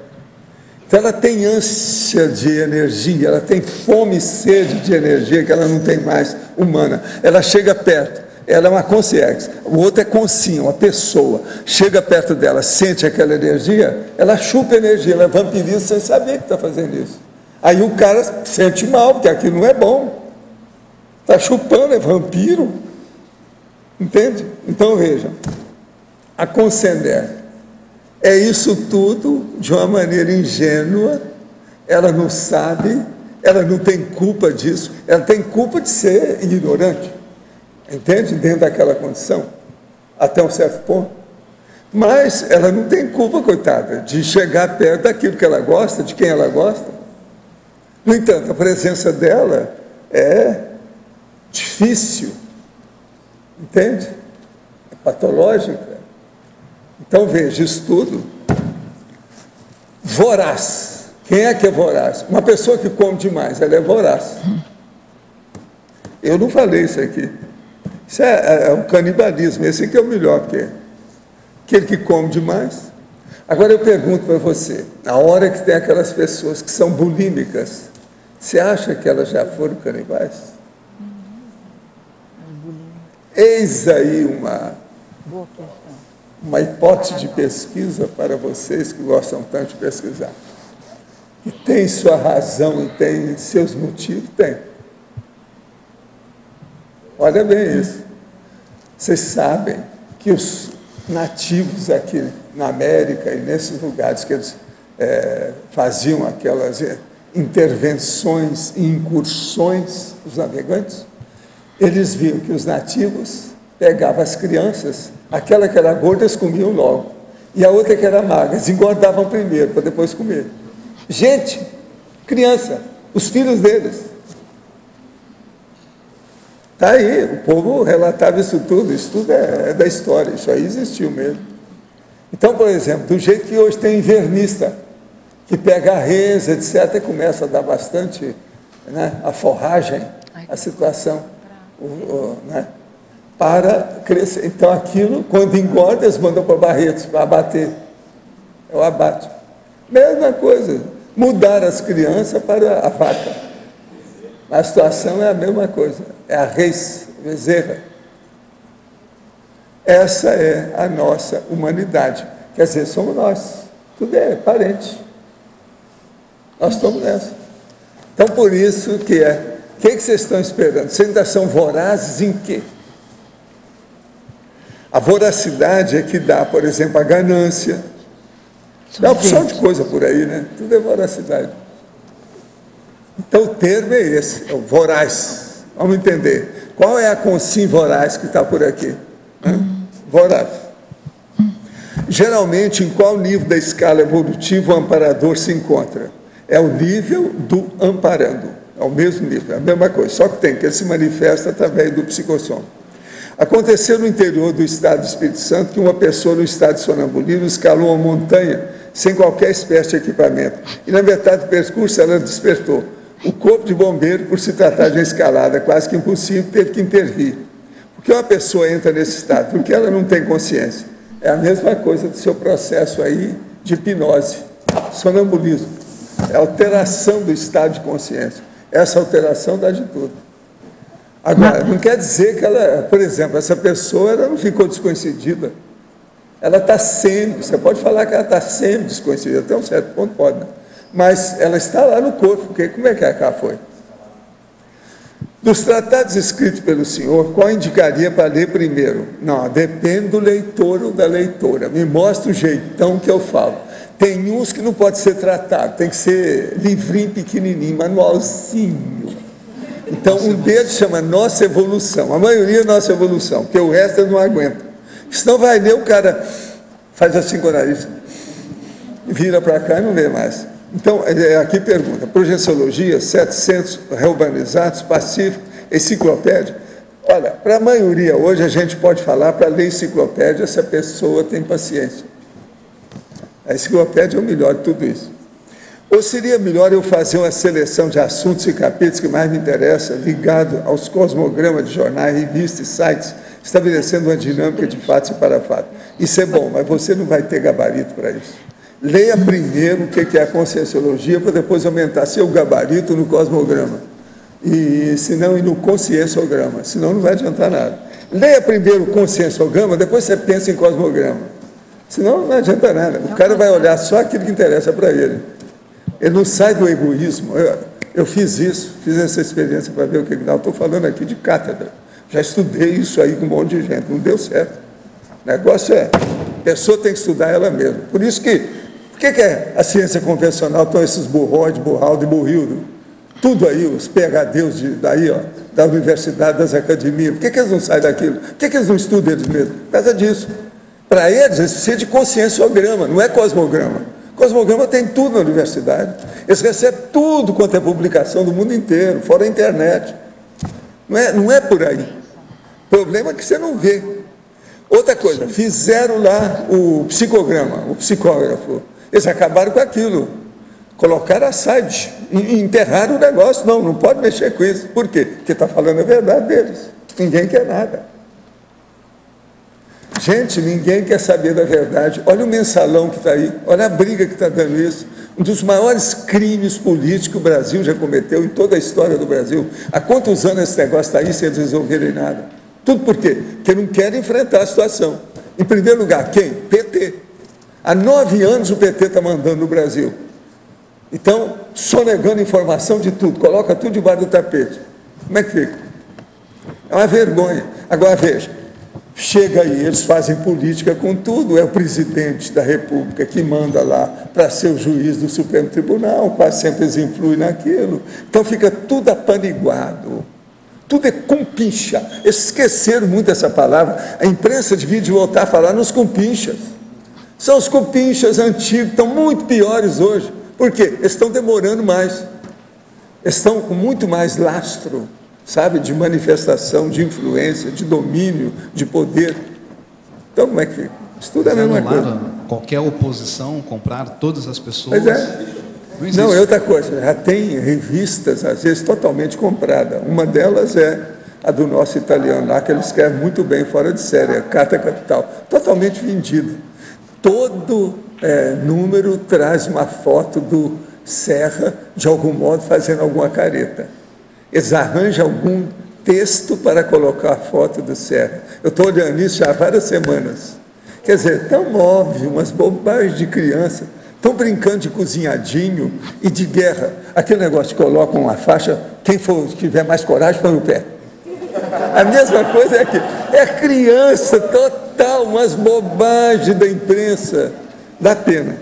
Então, ela tem ânsia de energia, ela tem fome e sede de energia que ela não tem mais humana. Ela chega perto, ela é uma consciência, o outro é consciência, uma pessoa. Chega perto dela, sente aquela energia, ela chupa energia, ela é vampirista sem saber que está fazendo isso. Aí o cara sente mal, porque aquilo não é bom. Está chupando, é vampiro. Entende? Então veja, a Concener é isso tudo de uma maneira ingênua, ela não sabe, ela não tem culpa disso, ela tem culpa de ser ignorante, entende? Dentro daquela condição, até um certo ponto. Mas ela não tem culpa, coitada, de chegar perto daquilo que ela gosta, de quem ela gosta. No entanto, a presença dela é difícil, entende? É patológica. Então veja, isso tudo voraz. Quem é que é voraz? Uma pessoa que come demais, ela é voraz. Eu não falei isso aqui. Isso é um canibalismo, esse aqui é o melhor, porque aquele que come demais. Agora eu pergunto para você, na hora que tem aquelas pessoas que são bulímicas, você acha que elas já foram canibais? Eis aí uma hipótese de pesquisa para vocês que gostam tanto de pesquisar. E tem sua razão e tem seus motivos? Tem. Olha bem isso. Vocês sabem que os nativos aqui na América e nesses lugares que eles faziam aquelas intervenções e incursões, os navegantes, eles viam que os nativos pegavam as crianças, aquela que era gorda eles comiam logo, e a outra que era magra, eles engordavam primeiro, para depois comer. Gente, criança, os filhos deles. Está aí, o povo relatava isso tudo é da história, isso aí existiu mesmo. Então, por exemplo, do jeito que hoje tem invernista, que pega a reza, etc., e começa a dar bastante, né, a forragem, a situação, né, para crescer. Então, aquilo, quando engorda, eles mandam para Barretos, para abater. É o abate. Mesma coisa, mudar as crianças para a vaca. A situação é a mesma coisa, é a res, bezerra. Essa é a nossa humanidade. Quer dizer, somos nós, tudo é parente. Nós estamos nessa. Então, por isso que o que vocês estão esperando? Vocês ainda são vorazes em quê? A voracidade é que dá, por exemplo, a ganância. Dá uma opção de coisa por aí, né? Tudo é voracidade. Então, o termo é esse, é o voraz. Vamos entender. Qual é a consim voraz que está por aqui? Voraz. Geralmente, em qual nível da escala evolutiva o amparador se encontra? É o nível do amparando. É o mesmo nível, é a mesma coisa. Só que ele se manifesta através do psicossom. Aconteceu no interior do estado do Espírito Santo que uma pessoa no estado de sonambulismo escalou uma montanha sem qualquer espécie de equipamento. E, na metade do percurso, ela despertou. O corpo de bombeiro, por se tratar de uma escalada quase que impossível, teve que intervir. Por que uma pessoa entra nesse estado? Porque ela não tem consciência. É a mesma coisa do seu processo aí de hipnose, sonambulismo. É a alteração do estado de consciência. Essa alteração dá de tudo. Agora, não quer dizer que ela, por exemplo, essa pessoa ela não ficou desconhecida. Ela está sempre, você pode falar que ela está sempre desconhecida, até um certo ponto pode, né? Mas ela está lá no corpo, porque como é que ela foi? Dos tratados escritos pelo senhor, qual indicaria para ler primeiro? Não, depende do leitor ou da leitora. Me mostra o jeitão que eu falo. Tem uns que não pode ser tratado, tem que ser livrinho pequenininho, manualzinho. Então, um deles chama Nossa Evolução. A maioria é Nossa Evolução, porque o resto eu não aguento. Senão vai ler, o cara faz assim com o nariz, vira para cá e não lê mais. Então, aqui pergunta, projeciologia, 700 reurbanizados, pacífico, enciclopédia. Olha, para a maioria hoje a gente pode falar, para ler enciclopédia, se a pessoa tem paciência. A enciclopédia é o melhor de tudo isso. Ou seria melhor eu fazer uma seleção de assuntos e capítulos que mais me interessam, ligado aos cosmogramas de jornais, revistas e sites, estabelecendo uma dinâmica de fatos e para fatos. Isso é bom, mas você não vai ter gabarito para isso. Leia primeiro o que é a conscienciologia, para depois aumentar seu gabarito no cosmograma. E no conscienciograma, senão não vai adiantar nada. Leia primeiro o conscienciograma, depois você pensa em cosmograma. Senão não adianta nada. O cara vai olhar só aquilo que interessa para ele. Ele não sai do egoísmo. Eu fiz isso, fiz essa experiência para ver o que dá. Eu estou falando aqui de cátedra. Já estudei isso aí com um monte de gente. Não deu certo. O negócio é, a pessoa tem que estudar ela mesma. Por isso que, por que é a ciência convencional estão esses Burroide, Burraldo e Burrildo? Tudo aí, os PhDs daí, ó, da universidade, das academias. Por que eles não saem daquilo? Por que eles não estudam eles mesmos? Por causa disso. Para eles, isso precisa de conscienciograma, não é cosmograma. Cosmograma tem tudo na universidade. Eles recebem tudo quanto é publicação do mundo inteiro, fora a internet. Não é por aí. O problema é que você não vê. Outra coisa, fizeram lá o psicograma, o psicógrafo. Eles acabaram com aquilo. Colocaram a site e enterraram o negócio. Não pode mexer com isso. Por quê? Porque está falando a verdade deles. Ninguém quer nada. Gente, ninguém quer saber da verdade. Olha o mensalão que está aí. Olha a briga que está dando isso. Um dos maiores crimes políticos que o Brasil já cometeu em toda a história do Brasil. Há quantos anos esse negócio está aí sem eles resolverem nada? Tudo por quê? Porque não querem enfrentar a situação. Em primeiro lugar, quem? PT. Há 9 anos o PT está mandando no Brasil. Então, sonegando informação de tudo, coloca tudo debaixo do tapete. Como é que fica? É uma vergonha. Agora veja, chega aí, eles fazem política com tudo, é o presidente da República que manda lá para ser o juiz do Supremo Tribunal, quase sempre eles influem naquilo. Então fica tudo apaniguado, tudo é compincha. Eles esqueceram muito essa palavra, a imprensa devia voltar a falar nos compinchas. São os compinchas antigos, estão muito piores hoje. Por quê? Eles estão demorando mais, eles estão com muito mais lastro, sabe, de manifestação, de influência, de domínio, de poder. Então, como é que fica? Isso tudo é a mesma coisa. Qualquer oposição, comprar todas as pessoas. Pois é. Não, é outra coisa. Já tem revistas, às vezes, totalmente compradas. Uma delas é a do nosso italiano lá, que ele escreve muito bem, fora de série, a Carta Capital. Totalmente vendida. Todo número traz uma foto do Serra, de algum modo, fazendo alguma careta. Eles arranjam algum texto para colocar a foto do Serra. Eu estou olhando isso já há várias semanas. Quer dizer, tão óbvio, umas bobagens de criança, estão brincando de cozinhadinho e de guerra. Aquele negócio de coloca uma faixa, quem tiver mais coragem, põe o pé. A mesma coisa é que é criança total, umas bobagens da imprensa. Dá pena.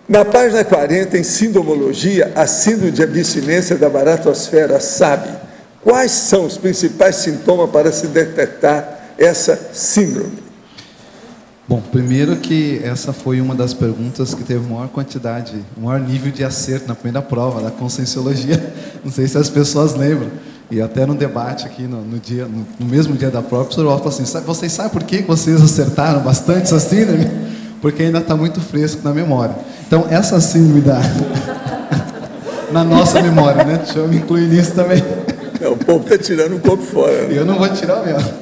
Na página 40, em sindomologia, a síndrome de abstinência da baratosfera sabe quais são os principais sintomas para se detectar essa síndrome. Bom, primeiro que essa foi uma das perguntas que teve maior quantidade, maior nível de acerto na primeira prova da conscienciologia. Não sei se as pessoas lembram. E até no debate aqui, no mesmo dia da prova, o professor Walter falou assim, vocês sabem por que vocês acertaram bastante essa síndrome? Porque ainda está muito fresco na memória. Então, essa síndrome na nossa memória, né? Deixa eu me incluir nisso também. O povo está tirando um pouco fora. Né? Eu não vou tirar mesmo.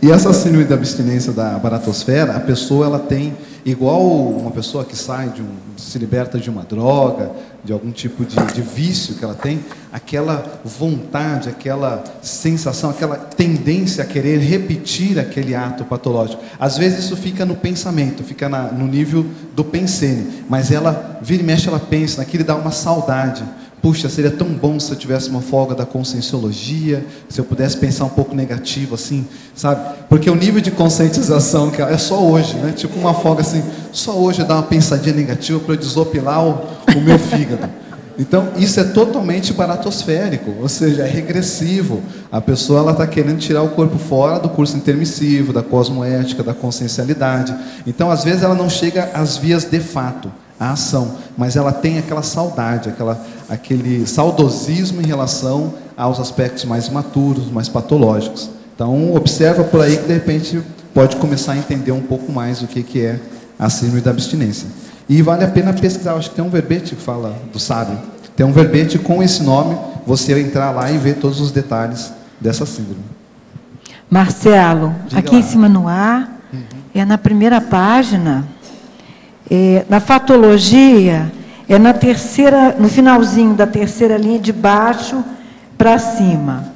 E essa síndrome da abstinência da baratosfera, a pessoa ela tem, igual uma pessoa que se liberta de uma droga, de algum tipo de vício que ela tem, aquela vontade, aquela sensação, aquela tendência a querer repetir aquele ato patológico. Às vezes isso fica no pensamento, fica no nível do pensene, mas ela, vira e mexe, ela pensa naquilo e dá uma saudade. Puxa, seria tão bom se eu tivesse uma folga da conscienciologia, se eu pudesse pensar um pouco negativo, assim, sabe? Porque o nível de conscientização que é só hoje, né? Tipo uma folga assim, só hoje eu dar uma pensadinha negativa para eu desopilar o meu fígado. Então, isso é totalmente baratosférico, ou seja, é regressivo. A pessoa ela está querendo tirar o corpo fora do curso intermissivo, da cosmoética, da consciencialidade. Então, às vezes, ela não chega às vias de fato, à ação, mas ela tem aquela saudade, aquele saudosismo em relação aos aspectos mais imaturos, mais patológicos. Então, observa por aí que, de repente, pode começar a entender um pouco mais o que é a síndrome da abstinência. E vale a pena pesquisar, acho que tem um verbete que fala do sábio. Tem um verbete com esse nome, você entrar lá e ver todos os detalhes dessa síndrome. Marcelo, Diga aqui lá. em cima no ar, na primeira página, na fatologia, na terceira, no finalzinho da terceira linha, de baixo para cima.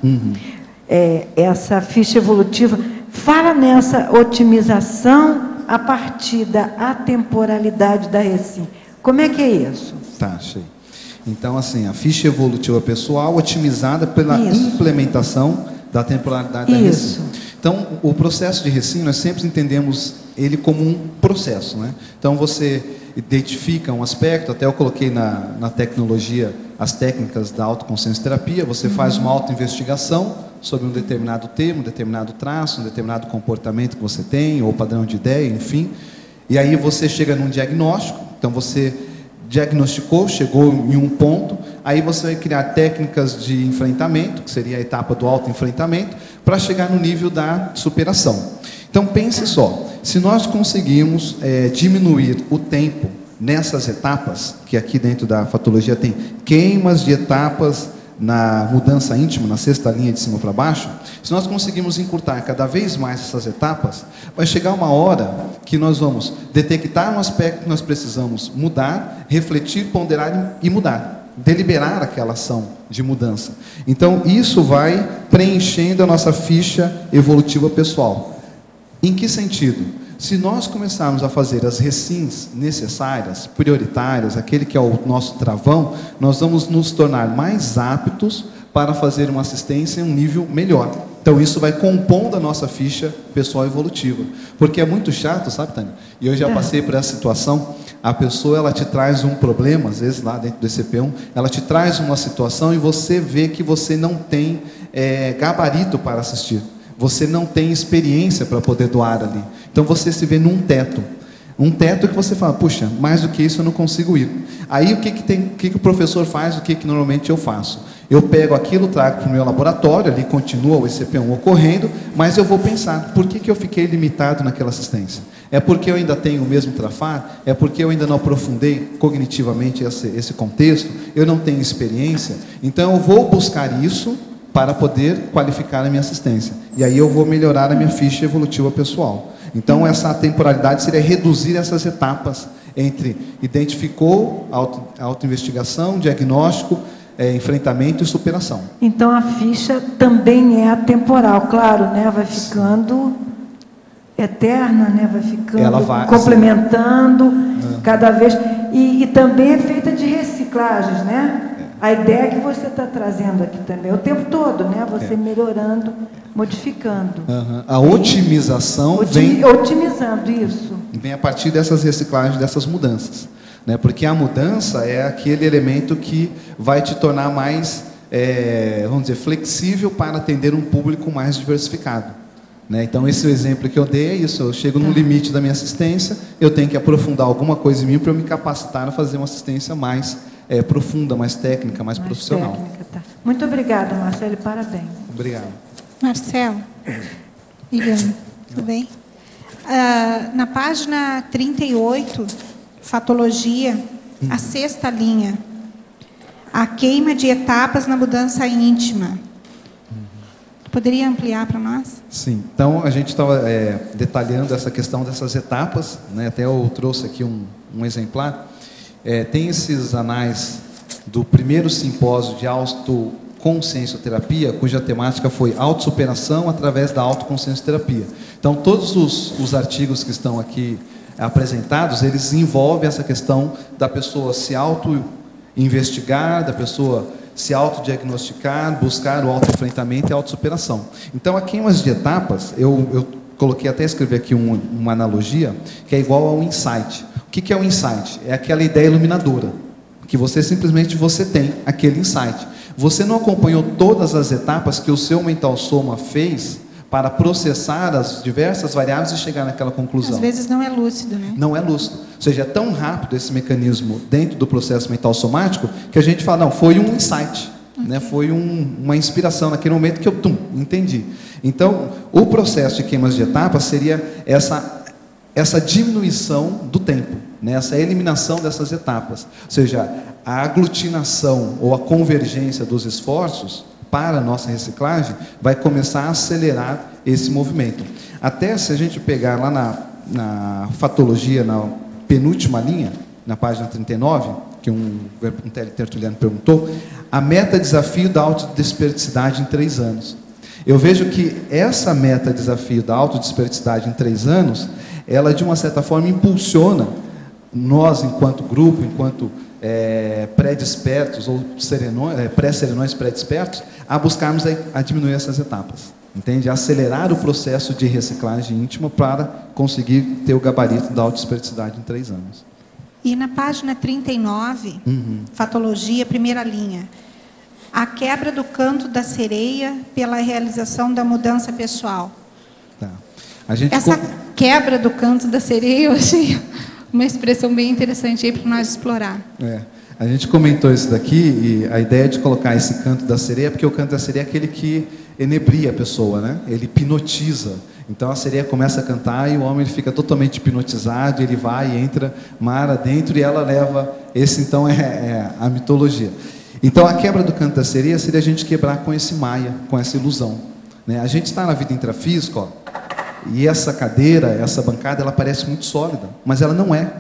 Essa ficha evolutiva fala nessa otimização a partir da atemporalidade da recim. Como é que é isso? Tá, achei. Então, assim, a ficha evolutiva pessoal otimizada pela Isso. implementação da temporalidade da Isso. recim. Então, o processo de recim, nós sempre entendemos ele como um processo, né? Então, você identifica um aspecto, até eu coloquei na tecnologia as técnicas da autoconsciência terapia, você faz uma autoinvestigação sobre um determinado termo, um determinado traço, um determinado comportamento que você tem, ou padrão de ideia, enfim. E aí você chega num diagnóstico, então você diagnosticou, chegou em um ponto, aí você vai criar técnicas de enfrentamento, que seria a etapa do autoenfrentamento, para chegar no nível da superação. Então pense só, se nós conseguirmos diminuir o tempo nessas etapas, que aqui dentro da fatologia tem queimas de etapas na mudança íntima, na sexta linha de cima para baixo, se nós conseguirmos encurtar cada vez mais essas etapas, vai chegar uma hora que nós vamos detectar um aspecto que nós precisamos mudar, refletir, ponderar e mudar, deliberar aquela ação de mudança. Então, isso vai preenchendo a nossa ficha evolutiva pessoal. Em que sentido? Se nós começarmos a fazer as recins necessárias, prioritárias, aquele que é o nosso travão, nós vamos nos tornar mais aptos para fazer uma assistência em um nível melhor. Então, isso vai compondo a nossa ficha pessoal evolutiva. Porque é muito chato, sabe, Tânia? E eu já passei por essa situação. A pessoa, ela te traz um problema, às vezes lá dentro do ECP1, ela te traz uma situação e você vê que você não tem gabarito para assistir. Você não tem experiência para poder doar ali. Então você se vê num teto. Um teto que você fala, puxa, mais do que isso eu não consigo ir. Aí o que o professor faz, o que normalmente eu faço? Eu pego aquilo, trago para o meu laboratório, ali continua o ECP1 ocorrendo, mas eu vou pensar, por que eu fiquei limitado naquela assistência? É porque eu ainda tenho o mesmo trafar? É porque eu ainda não aprofundei cognitivamente esse contexto? Eu não tenho experiência? Então eu vou buscar isso para poder qualificar a minha assistência. E aí eu vou melhorar a minha ficha evolutiva pessoal. Então, essa temporalidade seria reduzir essas etapas entre identificou, autoinvestigação, diagnóstico, enfrentamento e superação. Então, a ficha também é atemporal, claro, né? Vai ficando eterna, né? Vai ficando complementando cada vez. E também é feita de reciclagens, né? A ideia que você está trazendo aqui também, o tempo todo, né? Você melhorando, modificando. A otimização otimizando isso. Vem a partir dessas reciclagens, dessas mudanças. Né? Porque a mudança é aquele elemento que vai te tornar mais, vamos dizer, flexível para atender um público mais diversificado. Né? Então, esse exemplo que eu dei é isso. Eu chego no limite da minha assistência, eu tenho que aprofundar alguma coisa em mim para eu me capacitar a fazer uma assistência mais profunda, mais técnica, mais profissional. Técnica, tá. Muito obrigada, Marcelo, e parabéns. Obrigado. Marcelo, Liliane, tudo bem? Na página 38, fatologia, a sexta linha, a queima de etapas na mudança íntima. Poderia ampliar para nós? Sim. Então, a gente estava detalhando essa questão dessas etapas, né? Até eu trouxe aqui um exemplar. Tem esses anais do primeiro simpósio de autoconsciencioterapia, cuja temática foi autossuperação através da autoconsciencioterapia. Então, todos os artigos que estão aqui apresentados, eles envolvem essa questão da pessoa se auto-investigar, da pessoa se autodiagnosticar, buscar o autoenfrentamento e a autossuperação. Então, aqui em umas de etapas, eu coloquei até escrever aqui uma analogia, que é igual ao insight. O que é o insight? É aquela ideia iluminadora, que você simplesmente tem aquele insight. Você não acompanhou todas as etapas que o seu mental soma fez para processar as diversas variáveis e chegar naquela conclusão. Às vezes não é lúcido, né? Não é lúcido. Ou seja, é tão rápido esse mecanismo dentro do processo mental somático que a gente fala, não, foi um insight, né? Foi uma inspiração naquele momento que eu entendi. Então, o processo de queimas de etapas seria essa diminuição do tempo. nessa eliminação dessas etapas. Ou seja, a aglutinação ou a convergência dos esforços para a nossa reciclagem vai começar a acelerar esse movimento. Até se a gente pegar lá na fatologia, na penúltima linha, na página 39, que um teletertuliano perguntou, a meta-desafio da autodesperticidade em 3 anos. Eu vejo que essa meta-desafio da autodesperticidade em 3 anos, ela, de uma certa forma, impulsiona nós, enquanto grupo, enquanto pré-despertos, ou pré-serenões pré-despertos, a buscarmos a diminuir essas etapas. Entende? Acelerar o processo de reciclagem íntima para conseguir ter o gabarito da autodesperticidade em 3 anos. E na página 39, fatologia, primeira linha, a quebra do canto da sereia pela realização da mudança pessoal. Tá. Essa quebra do canto da sereia, eu achei uma expressão bem interessante aí para nós explorar. A gente comentou isso daqui, e a ideia de colocar esse canto da sereia, porque o canto da sereia é aquele que enebria a pessoa, né? Ele hipnotiza. Então a sereia começa a cantar e o homem ele fica totalmente hipnotizado, ele vai e entra mar adentro e ela leva. Esse então é a mitologia. Então a quebra do canto da sereia seria a gente quebrar com esse maia, com essa ilusão, né? A gente está na vida intrafísica, ó, e essa cadeira, essa bancada, ela parece muito sólida, mas ela não é.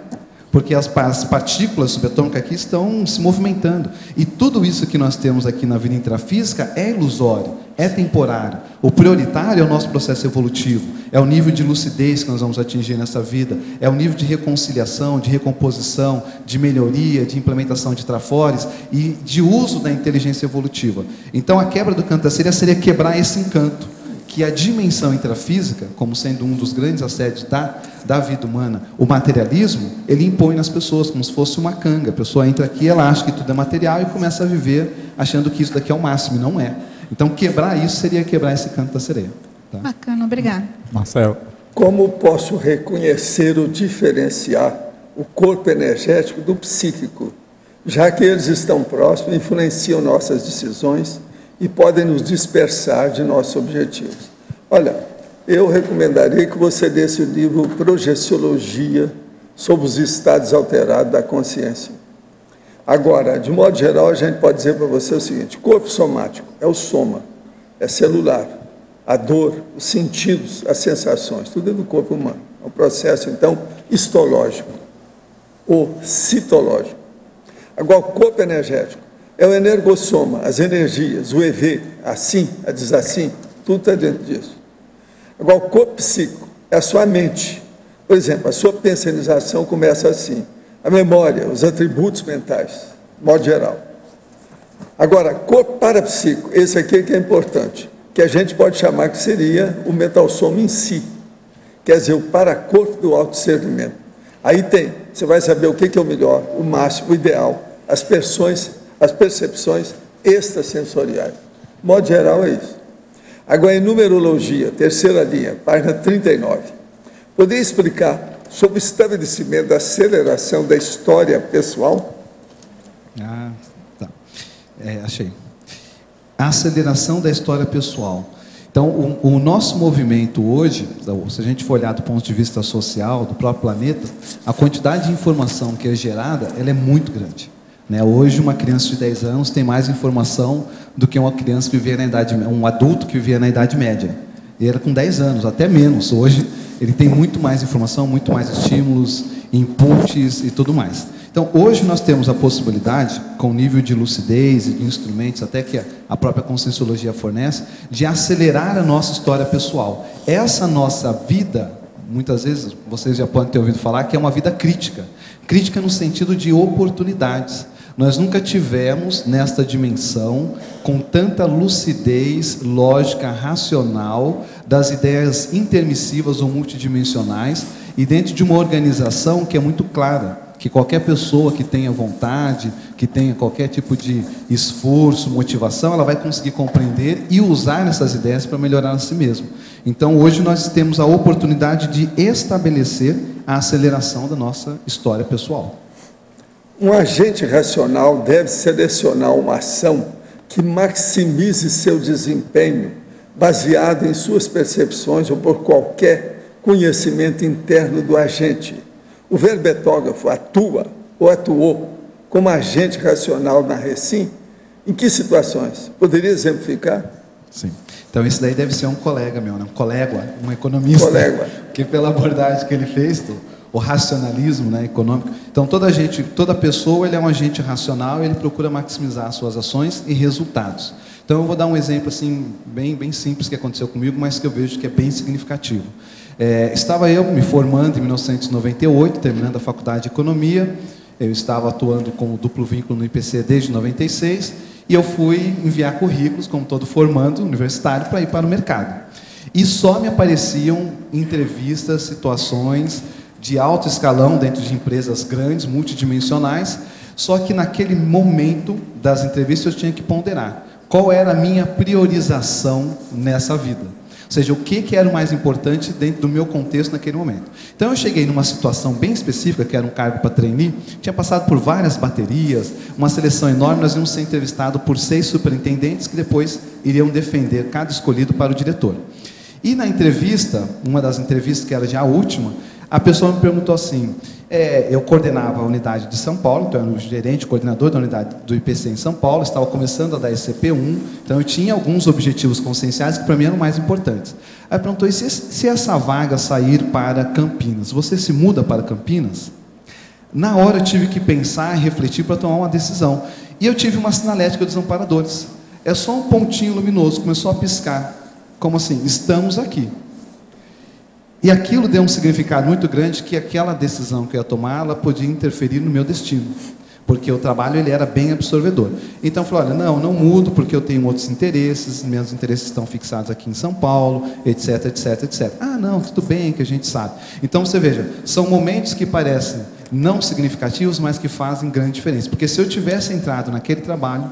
Porque as partículas subatômicas aqui estão se movimentando. E tudo isso que nós temos aqui na vida intrafísica é ilusório, é temporário. O prioritário é o nosso processo evolutivo, é o nível de lucidez que nós vamos atingir nessa vida, é o nível de reconciliação, de recomposição, de melhoria, de implementação de trafores e de uso da inteligência evolutiva. Então a quebra do canto da sereia seria quebrar esse encanto, que a dimensão intrafísica, como sendo um dos grandes assédios da vida humana, o materialismo, ele impõe nas pessoas, como se fosse uma canga. A pessoa entra aqui, ela acha que tudo é material e começa a viver achando que isso daqui é o máximo, e não é. Então, quebrar isso seria quebrar esse canto da sereia. Tá? Bacana, obrigado. Marcelo. Como posso reconhecer ou diferenciar o corpo energético do psíquico, já que eles estão próximos, influenciam nossas decisões e podem nos dispersar de nossos objetivos? Olha, eu recomendaria que você desse o livro Projeciologia sobre os estados alterados da consciência. Agora, de modo geral, a gente pode dizer para você o seguinte: corpo somático é o soma, é celular, a dor, os sentidos, as sensações, tudo é do corpo humano. É um processo, então, histológico ou citológico. Agora, o corpo energético é o energossoma, as energias, o EV, assim, a desassim, tudo está dentro disso. Agora, o corpo psíquico é a sua mente. Por exemplo, a sua pensionização começa assim. A memória, os atributos mentais, de modo geral. Agora, corpo parapsíquico, esse aqui que é importante, que a gente pode chamar que seria o mental-soma em si. Quer dizer, o paracorpo do autodiscernimento. Aí tem, você vai saber o que é o melhor, o máximo, o ideal, as percepções extrasensoriais. De modo geral, é isso. Agora, em numerologia, terceira linha, página 39. Poderia explicar sobre o estabelecimento da aceleração da história pessoal? Tá. Achei. A aceleração da história pessoal. Então, o nosso movimento hoje, se a gente for olhar do ponto de vista social, do próprio planeta, a quantidade de informação que é gerada, ela é muito grande. Hoje, uma criança de 10 anos tem mais informação do que uma criança que vivia um adulto que vivia na Idade Média. E era com 10 anos, até menos. Hoje, ele tem muito mais informação, muito mais estímulos, inputs e tudo mais. Então, hoje nós temos a possibilidade, com o nível de lucidez e de instrumentos, até que a própria Conscienciologia fornece, de acelerar a nossa história pessoal. Essa nossa vida, muitas vezes, vocês já podem ter ouvido falar, que é uma vida crítica. Crítica no sentido de oportunidades. Nós nunca tivemos, nesta dimensão, com tanta lucidez, lógica, racional, das ideias intermissivas ou multidimensionais, e dentro de uma organização que é muito clara, que qualquer pessoa que tenha vontade, que tenha qualquer tipo de esforço, motivação, ela vai conseguir compreender e usar essas ideias para melhorar a si mesmo. Então, hoje nós temos a oportunidade de estabelecer a aceleração da nossa história pessoal. Um agente racional deve selecionar uma ação que maximize seu desempenho, baseado em suas percepções ou por qualquer conhecimento interno do agente. o verbetógrafo atua ou atuou como agente racional na Recim? Em que situações? Poderia exemplificar? Sim. Então, esse daí deve ser um colega meu, né? Um colega, um economista. Colega. Que pela abordagem que ele fez, o racionalismo, né, econômico. Então, toda pessoa, ele é um agente racional, ele procura maximizar suas ações e resultados. Então, eu vou dar um exemplo assim, bem simples que aconteceu comigo, mas que eu vejo que é bem significativo. Estava eu me formando em 1998, terminando a faculdade de Economia. Eu estava atuando como duplo vínculo no IPC desde 96, e eu fui enviar currículos, como todo formando universitário, para ir para o mercado. E só me apareciam entrevistas, situações de alto escalão dentro de empresas grandes, multidimensionais, só que naquele momento das entrevistas eu tinha que ponderar qual era a minha priorização nessa vida. Ou seja, o que era o mais importante dentro do meu contexto naquele momento. Então, eu cheguei numa situação bem específica, que era um cargo para trainee, tinha passado por várias baterias, uma seleção enorme, nós íamos ser entrevistados por 6 superintendentes, que depois iriam defender cada escolhido para o diretor. E na entrevista, uma das entrevistas, que era já a última, a pessoa me perguntou assim, eu coordenava a unidade de São Paulo, então eu era o gerente, coordenador da unidade do IPC em São Paulo, estava começando a dar SCP-1, então eu tinha alguns objetivos conscienciais que para mim eram mais importantes. Aí perguntou, e se essa vaga sair para Campinas, você se muda para Campinas? Na hora eu tive que pensar e refletir para tomar uma decisão. E eu tive uma sinalética dos amparadores. É só um pontinho luminoso, começou a piscar. Como assim? Estamos aqui. E aquilo deu um significado muito grande, que aquela decisão que eu ia tomar, ela podia interferir no meu destino. Porque o trabalho ele era bem absorvedor. Então eu falei, olha, não mudo, porque eu tenho outros interesses, meus interesses estão fixados aqui em São Paulo, etc, etc, etc. Ah, não, tudo bem, que a gente sabe. Então você veja, são momentos que parecem não significativos, mas que fazem grande diferença. Porque se eu tivesse entrado naquele trabalho,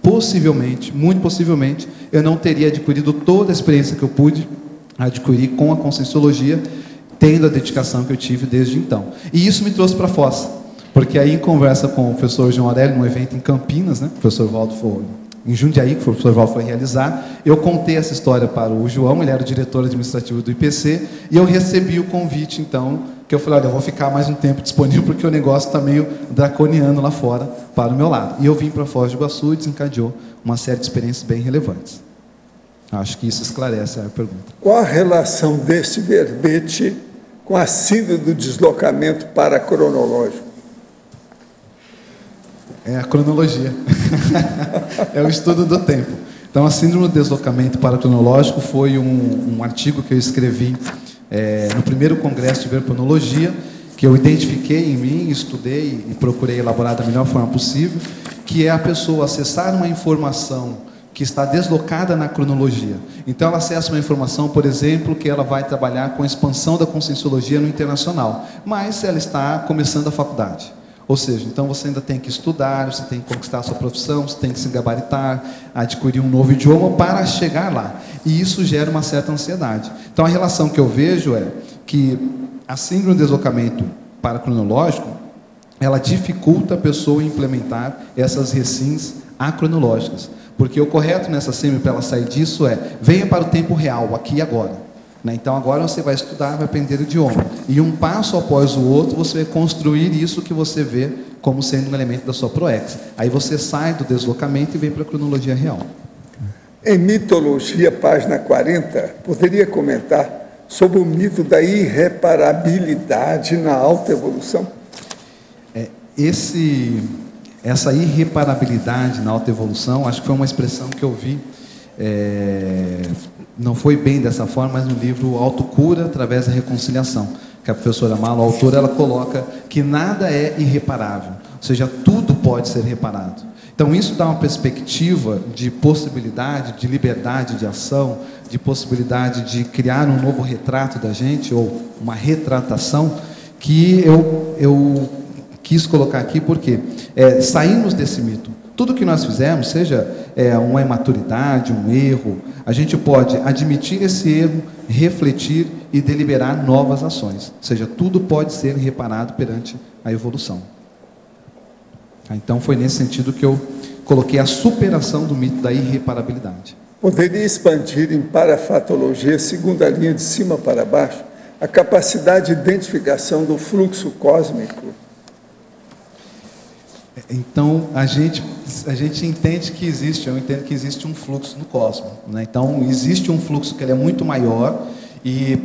possivelmente, muito possivelmente, eu não teria adquirido toda a experiência que eu pude adquirir com a Conscienciologia, tendo a dedicação que eu tive desde então. E isso me trouxe para Foz, porque aí em conversa com o professor João Aurélio, num evento em Campinas, né, o professor Valdo foi, em Jundiaí, que o professor Valdo foi realizar, eu contei essa história para o João, ele era o diretor administrativo do IPC, e eu recebi o convite, então, que eu falei, olha, eu vou ficar mais um tempo disponível, porque o negócio está meio draconiano lá fora, para o meu lado. E eu vim para Foz do Iguaçu e desencadeou uma série de experiências bem relevantes. Acho que isso esclarece a pergunta. Qual a relação desse verbete com a síndrome do deslocamento paracronológico? É a cronologia. É o estudo do tempo. Então, a síndrome do deslocamento paracronológico foi um artigo que eu escrevi no primeiro congresso de verponologia, que eu identifiquei em mim, estudei e procurei elaborar da melhor forma possível, que é a pessoa acessar uma informação que está deslocada na cronologia. Então, ela acessa uma informação, por exemplo, que ela vai trabalhar com a expansão da Conscienciologia no internacional, mas ela está começando a faculdade. Ou seja, então você ainda tem que estudar, você tem que conquistar a sua profissão, você tem que se gabaritar, adquirir um novo idioma para chegar lá. E isso gera uma certa ansiedade. Então, a relação que eu vejo é que a síndrome do deslocamento paracronológico, ela dificulta a pessoa implementar essas recins acronológicas. Porque o correto nessa síndrome para ela sair disso venha para o tempo real, aqui e agora. Então, agora você vai estudar, vai aprender o idioma. E um passo após o outro, você vai construir isso que você vê como sendo um elemento da sua ProEx. Aí você sai do deslocamento e vem para a cronologia real. Em Mitologia, página 40, poderia comentar sobre o mito da irreparabilidade na alta evolução? Essa irreparabilidade na alta evolução, acho que foi uma expressão que eu vi, não foi bem dessa forma, mas no livro Autocura através da Reconciliação, que a professora Malo, a autora, ela coloca que nada é irreparável, ou seja, tudo pode ser reparado. Então, isso dá uma perspectiva de possibilidade, de liberdade de ação, de possibilidade de criar um novo retrato da gente, ou uma retratação, que eu quis colocar aqui, porque saímos desse mito. Tudo que nós fizemos, seja uma imaturidade, um erro, a gente pode admitir esse erro, refletir e deliberar novas ações. Ou seja, tudo pode ser reparado perante a evolução. Então, foi nesse sentido que eu coloquei a superação do mito da irreparabilidade. Poderia expandir em parafatologia, segunda linha de cima para baixo, a capacidade de identificação do fluxo cósmico? Então, a gente entende que existe, eu entendo que existe um fluxo no cosmos, né? Então, existe um fluxo que ele é muito maior e,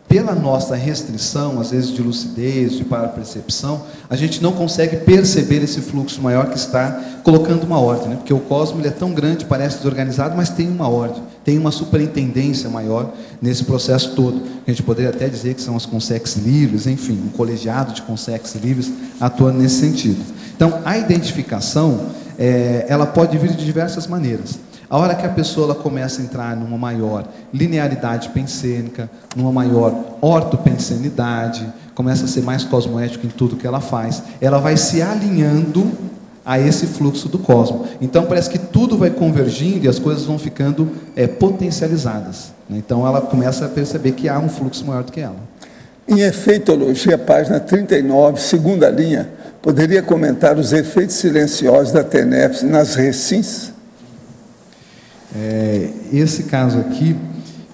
pela nossa restrição, às vezes de lucidez, de parapercepção, a gente não consegue perceber esse fluxo maior que está colocando uma ordem, né? Porque o cosmos ele é tão grande, parece desorganizado, mas tem uma ordem, tem uma superintendência maior nesse processo todo. A gente poderia até dizer que são as consex livres, enfim, um colegiado de consex livres atuando nesse sentido. Então, a identificação, ela pode vir de diversas maneiras. A hora que a pessoa ela começa a entrar numa maior linearidade pensênica, numa maior ortopensenidade, começa a ser mais cosmoética em tudo que ela faz, ela vai se alinhando a esse fluxo do cosmos. Então, parece que tudo vai convergindo e as coisas vão ficando potencializadas. Então, ela começa a perceber que há um fluxo maior do que ela. Em Efeitologia, página 39, segunda linha, poderia comentar os efeitos silenciosos da TENEPS nas recins? Esse caso aqui,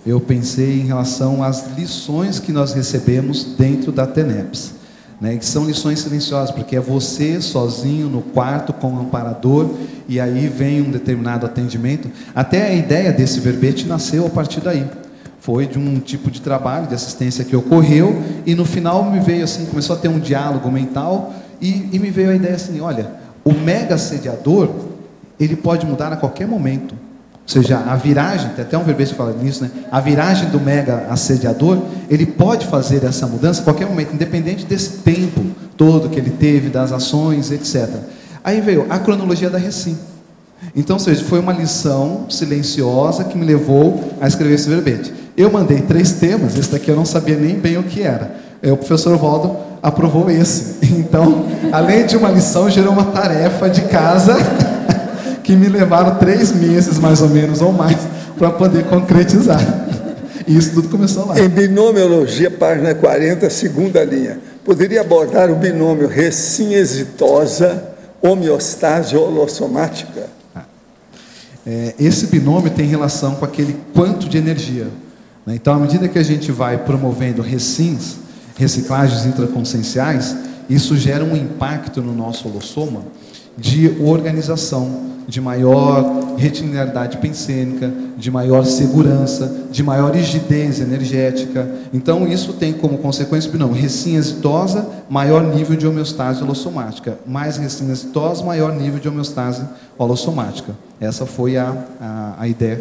eu pensei em relação às lições que nós recebemos dentro da TENEPS, né, que são lições silenciosas, porque é você sozinho no quarto com o amparador, e aí vem um determinado atendimento. Até a ideia desse verbete nasceu a partir daí. Foi de um tipo de trabalho, de assistência que ocorreu, e no final me veio assim, começou a ter um diálogo mental, e me veio a ideia assim, olha, o mega assediador, ele pode mudar a qualquer momento. Ou seja, a viragem, tem até um verbete que fala nisso, né? A viragem do mega assediador, ele pode fazer essa mudança a qualquer momento, independente desse tempo todo que ele teve, das ações, etc. Aí veio a cronologia da recim. Então, ou seja, foi uma lição silenciosa que me levou a escrever esse verbete. Eu mandei 3 temas, esse daqui eu não sabia nem bem o que era. O professor Waldo aprovou esse. Então, além de uma lição, gerou uma tarefa de casa que me levaram 3 meses, mais ou menos, ou mais, para poder concretizar. E isso tudo começou lá. Em binomiologia, página 40, segunda linha, poderia abordar o binômio recim exitosa, homeostase holossomática? Esse binômio tem relação com aquele quanto de energia, né? Então, à medida que a gente vai promovendo recins, reciclagens intraconscienciais, isso gera um impacto no nosso holossoma de organização, de maior retilinearidade pensênica, de maior segurança, de maior rigidez energética. Então, isso tem como consequência, não, recim exitosa, maior nível de homeostase holossomática. Mais recim exitosa, maior nível de homeostase holossomática. Essa foi a ideia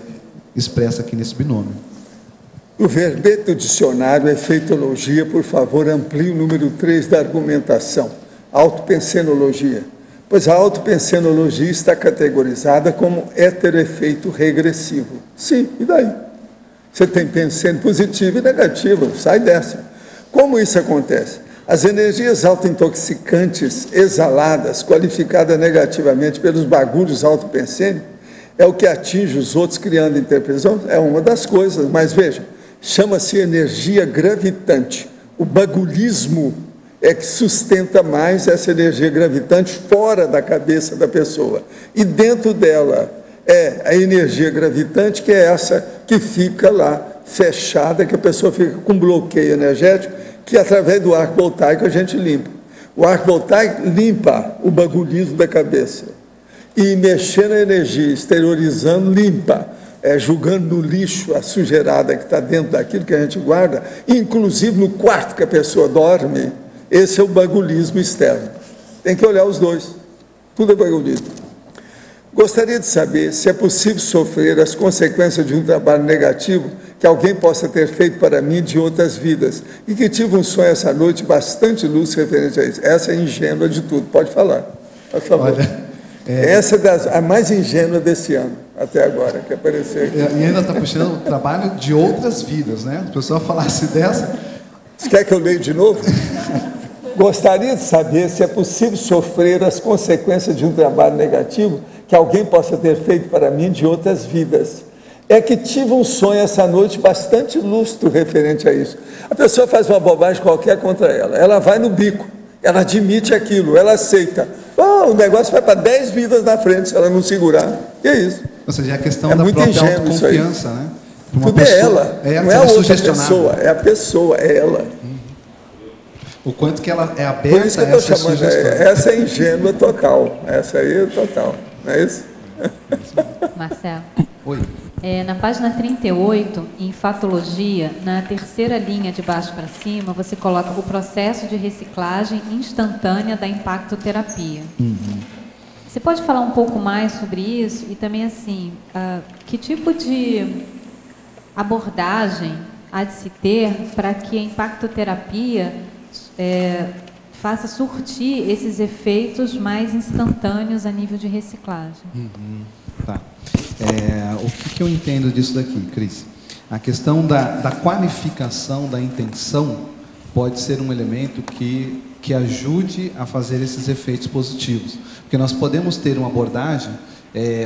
expressa aqui nesse binômio. O verbete do dicionário Efeitologia, por favor, amplie o número 3 da argumentação. Autopensenologia. Pois a autopensenologia está categorizada como heteroefeito regressivo. Sim, e daí? Você tem pensando positivo e negativo, sai dessa. Como isso acontece? As energias autointoxicantes exaladas, qualificadas negativamente pelos bagulhos autopensênicos, é o que atinge os outros criando interpretação? É uma das coisas, mas veja, chama-se energia gravitante. O bagulismo é que sustenta mais essa energia gravitante fora da cabeça da pessoa. E dentro dela é a energia gravitante, que é essa que fica lá fechada, que a pessoa fica com bloqueio energético, que através do arco voltaico a gente limpa. O arco voltaico limpa o bagulismo da cabeça. E mexendo a energia, exteriorizando, limpa. Julgando no lixo a sujeirada que está dentro daquilo que a gente guarda, inclusive no quarto que a pessoa dorme. Esse é o bagulismo externo. Tem que olhar os dois. Tudo é bagulismo. Gostaria de saber se é possível sofrer as consequências de um trabalho negativo que alguém possa ter feito para mim de outras vidas. E que tive um sonho essa noite bastante lúcido referente a isso. Essa é a ingênua de tudo. Pode falar. Por favor. Olha, essa é a mais ingênua desse ano, até agora, que apareceu aqui. E ainda está puxando o trabalho de outras vidas, né? Se a pessoa falasse dessa... Você quer que eu leia de novo? Gostaria de saber se é possível sofrer as consequências de um trabalho negativo que alguém possa ter feito para mim de outras vidas. É que tive um sonho essa noite bastante lúcido referente a isso. A pessoa faz uma bobagem qualquer contra ela vai no bico, ela admite aquilo, ela aceita. O negócio vai para 10 vidas na frente se ela não segurar. E é isso. Ou seja, é a questão da própria autoconfiança, né? Uma Tudo pessoa, é ela, é não é a outra sugestionável. pessoa, é a pessoa, é ela. O quanto que ela é aberta. Por isso que eu estou a chamando, sugestões. essa é ingênua total, essa aí é total, não é isso? Marcelo. Oi. Na página 38, em fatologia, na terceira linha de baixo para cima, você coloca o processo de reciclagem instantânea da impactoterapia. Você pode falar um pouco mais sobre isso? E também, assim, que tipo de abordagem há de se ter para que a impactoterapia faça surtir esses efeitos mais instantâneos a nível de reciclagem? Tá. O que eu entendo disso daqui, Cris? A questão da qualificação da intenção pode ser um elemento que ajude a fazer esses efeitos positivos. Porque nós podemos ter uma abordagem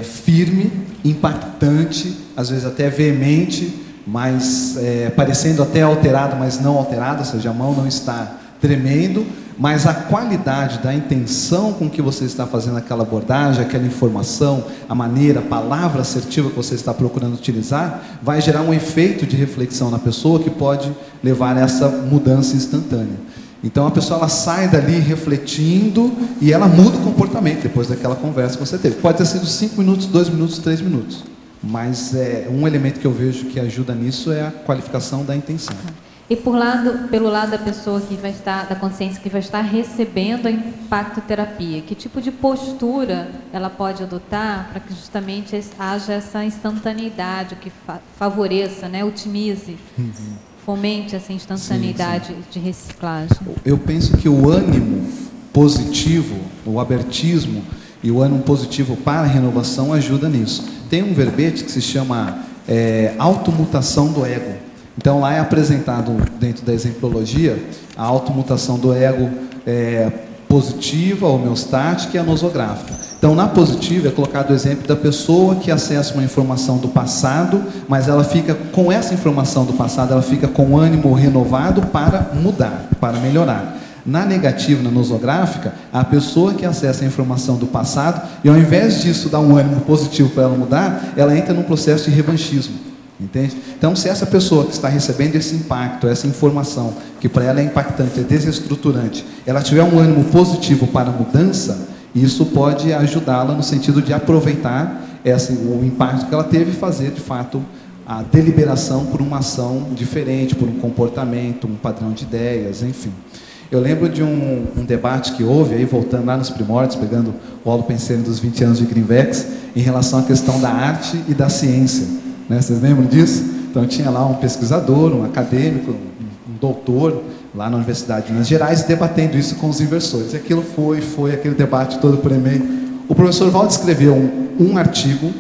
firme, impactante, às vezes até veemente, mas parecendo até alterado, mas não alterado, ou seja, a mão não está tremendo, mas a qualidade da intenção com que você está fazendo aquela abordagem, aquela informação, a maneira, a palavra assertiva que você está procurando utilizar, vai gerar um efeito de reflexão na pessoa que pode levar a essa mudança instantânea. Então a pessoa ela sai dali refletindo e ela muda o comportamento depois daquela conversa que você teve. Pode ter sido 5 minutos, 2 minutos, 3 minutos. Mas um elemento que eu vejo que ajuda nisso é a qualificação da intenção. E pelo lado da pessoa que vai estar, da consciência que vai estar recebendo a impactoterapia, que tipo de postura ela pode adotar para que justamente haja essa instantaneidade, que favoreça, né, otimize, fomente essa instantaneidade de reciclagem? Eu penso que o ânimo positivo, o abertismo e o ânimo positivo para a renovação ajuda nisso. Tem um verbete que se chama automutação do ego. Então lá é apresentado dentro da exemplologia a automutação do ego positiva, homeostática e a nosográfica. Então na positiva é colocado o exemplo da pessoa que acessa uma informação do passado, mas ela fica com essa informação do passado, ela fica com ânimo renovado para mudar, para melhorar. Na negativa, na nosográfica, a pessoa que acessa a informação do passado e ao invés disso dar um ânimo positivo para ela mudar, ela entra num processo de revanchismo. Entende? Então, se essa pessoa que está recebendo esse impacto, essa informação, que para ela é impactante, é desestruturante, ela tiver um ânimo positivo para a mudança, isso pode ajudá-la no sentido de aproveitar o impacto que ela teve e fazer, de fato, a deliberação por uma ação diferente, por um comportamento, um padrão de ideias, enfim. Eu lembro de um debate que houve, aí voltando lá nos primórdios, pegando o Paulo Penseiro dos 20 anos de Greenvex, em relação à questão da arte e da ciência. Vocês lembram disso? Então tinha lá um pesquisador, um acadêmico, um doutor, lá na Universidade de Minas Gerais, debatendo isso com os inversores. E aquilo foi aquele debate todo por e-mail. O professor Valdo escreveu um artigo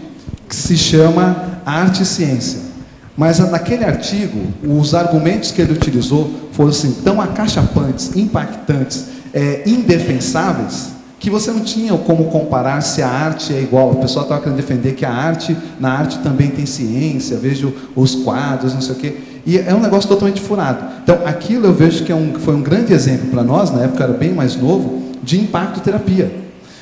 que se chama Arte e Ciência. Mas naquele artigo, os argumentos que ele utilizou foram assim, tão acachapantes, impactantes, indefensáveis, que você não tinha como comparar se a arte é igual. O pessoal estava querendo defender que na arte também tem ciência, vejo os quadros, não sei o quê. E é um negócio totalmente furado. Então, aquilo eu vejo que foi um grande exemplo para nós, na época eu era bem mais novo, de impactoterapia.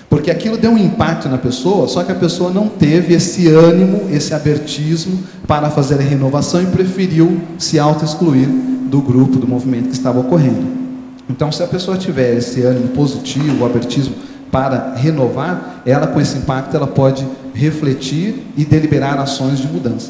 Porque aquilo deu um impacto na pessoa, só que a pessoa não teve esse ânimo, esse abertismo para fazer a renovação e preferiu se auto-excluir do grupo, do movimento que estava ocorrendo. Então, se a pessoa tiver esse ânimo positivo, o abertismo para renovar, ela com esse impacto, ela pode refletir e deliberar ações de mudanças.